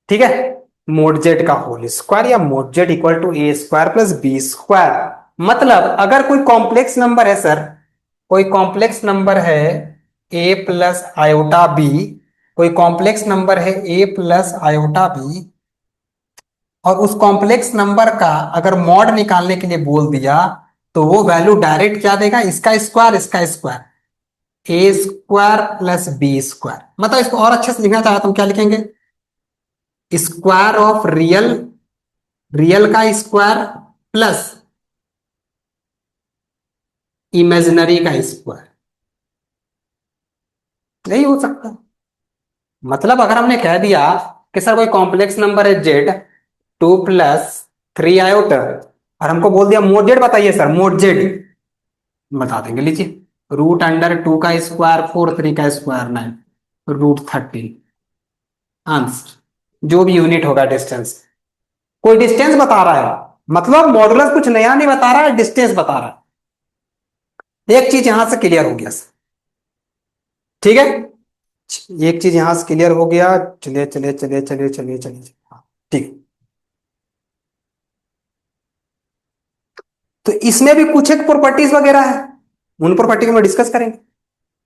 ठीक है, मोड जेड का होल स्क्वायर या mod z equal to a² + b²। मतलब अगर कोई कॉम्प्लेक्स नंबर है सर, कोई कॉम्प्लेक्स नंबर है a + i कोई कॉम्प्लेक्स नंबर है a + i और उस कॉम्प्लेक्स नंबर का अगर मॉड निकालने के लिए बोल दिया तो वो वैल्यू डायरेक्ट क्या देगा, इसका स्क्वायर इसका स्क्वायर, a² + b²। मतलब इसको और अच्छे से लिखना चाहता हूं, क्या लिखेंगे, स्क्वायर ऑफ रियल, रियल का स्क्वायर प्लस इमेजिनरी का स्क्वायर। नहीं हो सकता। मतलब अगर हमने कह दिया कि सर कोई कॉम्प्लेक्स नंबर है जेड 2 + 3 i और हमको बोल दिया मोड जेड बताइए सर, मोड जेड बता देंगे, लीजिए √2 का स्क्वायर 4, 3 का स्क्वायर 9, √13 आंसर। जो भी यूनिट होगा डिस्टेंस, कोई डिस्टेंस बता रहा है, मतलब मॉडुलस कुछ नया नहीं बता रहा है, डिस्टेंस बता रहा है। एक चीज यहां से क्लियर हो गया, ठीक है, एक चीज यहां से क्लियर हो गया। चलिए चलिए चलिए चलिए चलिए चलिए, हाँ, ठीक। तो इसमें भी कुछ एक प्रॉपर्टीज वगैरह है, उन प्रॉपर्टी को हम डिस्कस करेंगे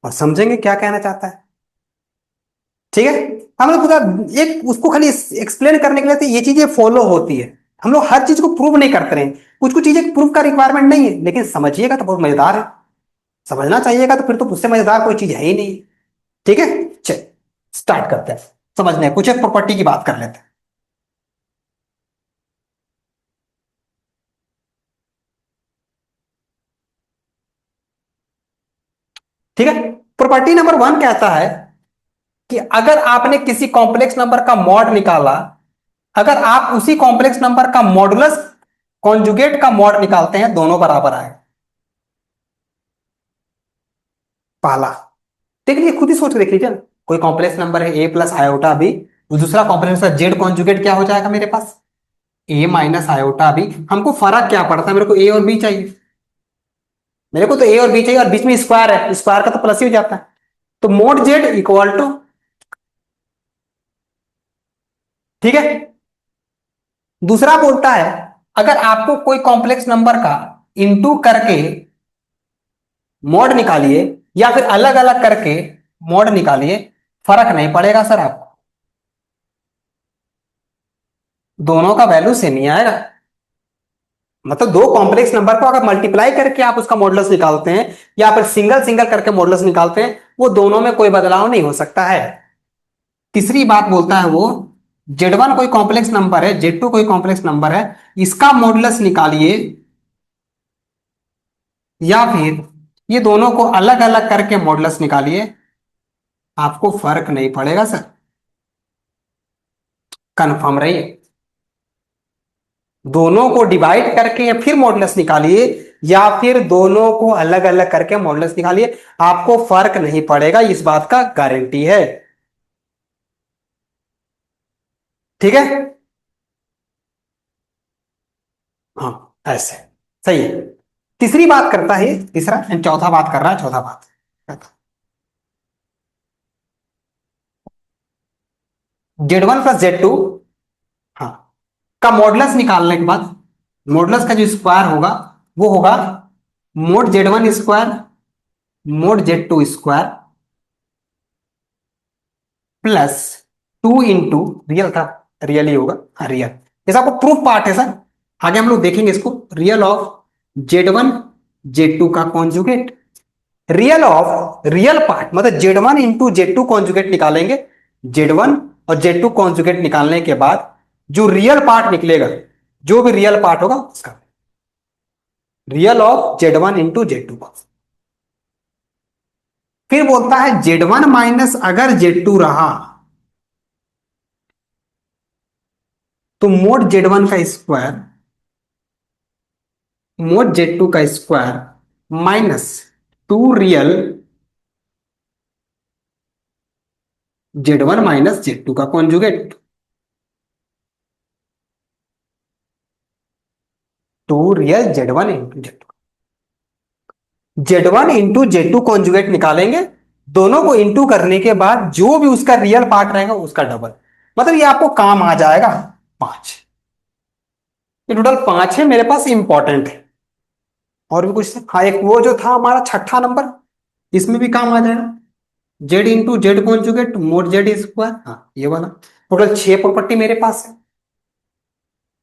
और समझेंगे क्या कहना चाहता है, ठीक है। हम लोग पूरा एक उसको खाली एक्सप्लेन करने के लिए तो ये चीजें फॉलो होती है। हम लोग हर चीज को प्रूव नहीं करते रहे, कुछ कुछ चीजें प्रूव का रिक्वायरमेंट नहीं है, लेकिन समझिएगा तो बहुत मजेदार है, समझना चाहिएगा तो फिर तो उससे मजेदार कोई चीज है ही नहीं। ठीक है, चल स्टार्ट करते हैं, समझने कुछ एक प्रॉपर्टी की बात कर लेते हैं। ठीक है, प्रॉपर्टी नंबर 1 कहता है कि अगर आपने किसी कॉम्प्लेक्स नंबर का मॉड निकाला, अगर आप उसी कॉम्प्लेक्स नंबर का मॉडुलस कॉन्जुगेट का मॉड निकालते हैं, दोनों बराबर आए। पहला देख लीजिए, खुद ही सोच के देख लीजिए ना। कोई कॉम्प्लेक्स नंबर है a + i और दूसरा कॉम्प्लेक्स नंबर जेड कॉन्जुगेट क्या हो जाएगा मेरे पास, a - i। हमको फर्क क्या पड़ता है, मेरे को ए और बी चाहिए, मेरे को तो ए और बी चाहिए, और बीच में स्क्वायर है, स्क्वायर का तो प्लस ही हो जाता है। तो मोड जेड इक्वल टू, ठीक है। दूसरा बोलता है अगर आपको कोई कॉम्प्लेक्स नंबर का इंटू करके मॉड निकालिए या फिर अलग अलग करके मॉड निकालिए, फर्क नहीं पड़ेगा सर आपको, दोनों का वैल्यू सेम ही आएगा। मतलब दो कॉम्प्लेक्स नंबर को अगर मल्टीप्लाई करके आप उसका मॉडुलस निकालते हैं या फिर सिंगल सिंगल करके मॉडुलस निकालते हैं, वो दोनों में कोई बदलाव नहीं हो सकता है। तीसरी बात बोलता है वो, Z1 कोई कॉम्प्लेक्स नंबर है, Z2 कोई कॉम्प्लेक्स नंबर है, इसका मॉडुलस निकालिए या फिर ये दोनों को अलग अलग करके मॉडुलस निकालिए, आपको फर्क नहीं पड़ेगा सर, कंफर्म रहिए। दोनों को डिवाइड करके या फिर मॉडुलस निकालिए या फिर दोनों को अलग अलग करके मॉडुलस निकालिए, आपको फर्क नहीं पड़ेगा, इस बात का गारंटी है। ठीक है, हाँ ऐसे, सही है। तीसरी बात करता है, तीसरा चौथा बात कर रहा है, चौथा बात Z1 + Z2, हाँ, का मॉडुलस निकालने के बाद मॉडुलस का जो स्क्वायर होगा वो होगा mode Z1 square mode Z2 square plus 2 into, real था, रियल ही होगा, हाँ रियल। ये आपको प्रूफ पार्ट है सर, आगे हम लोग देखेंगे इसको। रियल ऑफ Z1 Z2 का conjugate, real of real part मतलब Z1 इंटू Z2 कॉन्जुगेट निकालेंगे। Z1 और Z2 कॉन्जुगेट निकालने के बाद जो रियल पार्ट निकलेगा, जो भी रियल पार्ट होगा उसका real of Z1 into Z2। फिर बोलता है Z1 माइनस अगर Z2 रहा तो मोड Z1 का स्क्वायर मोड Z2 का square minus 2 real Z1 minus Z2 का conjugate, 2 real Z1 into Z2 conjugate निकालेंगे। दोनों को इंटू करने के बाद जो भी उसका रियल पार्ट रहेगा उसका डबल, मतलब ये आपको काम आ जाएगा 5। ये टोटल 5 है मेरे पास, इंपॉर्टेंट है। और भी कुछ, हाँ एक वो जो था हमारा छठा नंबर, इसमें भी काम आ जाएगा। Z into Z conjugate mode Z square, हाँ ये वाला। टोटल 6 प्रॉपर्टी मेरे पास है,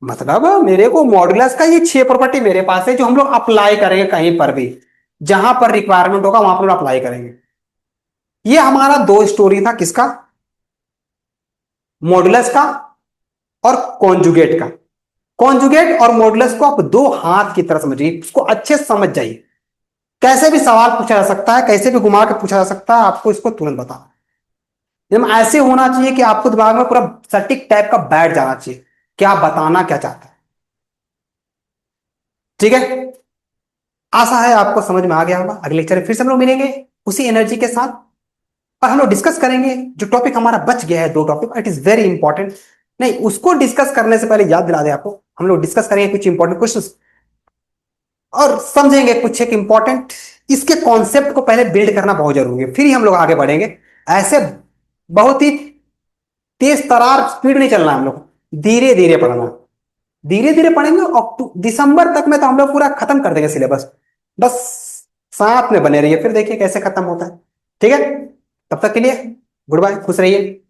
मतलब मेरे को मॉडुलस का ये 6 प्रॉपर्टी मेरे पास है जो हम लोग अप्लाई करेंगे कहीं पर भी, जहां पर रिक्वायरमेंट होगा वहां पर अप्लाई करेंगे। ये हमारा दो स्टोरी था, किसका, मॉडुलस का और कॉन्जुगेट का। कॉन्जुगेट और मॉडुलस को आप दो हाथ की तरह समझिए, उसको अच्छे से समझ जाइए। कैसे भी सवाल पूछा जा सकता है, कैसे भी घुमा के पूछा जा सकता है, आपको इसको तुरंत बताना। एकदम ऐसे होना चाहिए कि आपको दिमाग में पूरा सटीक टाइप का बैठ जाना चाहिए, क्या बताना क्या चाहता है। ठीक है, आशा है आपको समझ में आ गया होगा। अगले लेक्चर में फिर से हम लोग मिलेंगे उसी एनर्जी के साथ, और हम लोग डिस्कस करेंगे जो टॉपिक हमारा बच गया है, दो topic, it is very important. नहीं, उसको डिस्कस करने से पहले याद दिला दे आपको, हम लोग डिस्कस करेंगे कुछ इंपॉर्टेंट क्वेश्चंस और समझेंगे कुछ एक इंपॉर्टेंट, इसके कॉन्सेप्ट को पहले बिल्ड करना बहुत जरूरी है, फिर ही हम लोग आगे बढ़ेंगे। ऐसे बहुत ही तेज तरार स्पीड नहीं चलना है हम लोग, धीरे धीरे पढ़ना। धीरे धीरे पढ़ेंगे, दिसंबर तक में तो हम लोग पूरा खत्म कर देंगे सिलेबस। बस साथ में बने रहिए, फिर देखिए कैसे खत्म होता है। ठीक है, तब तक के लिए गुड बाय, खुश रहिए।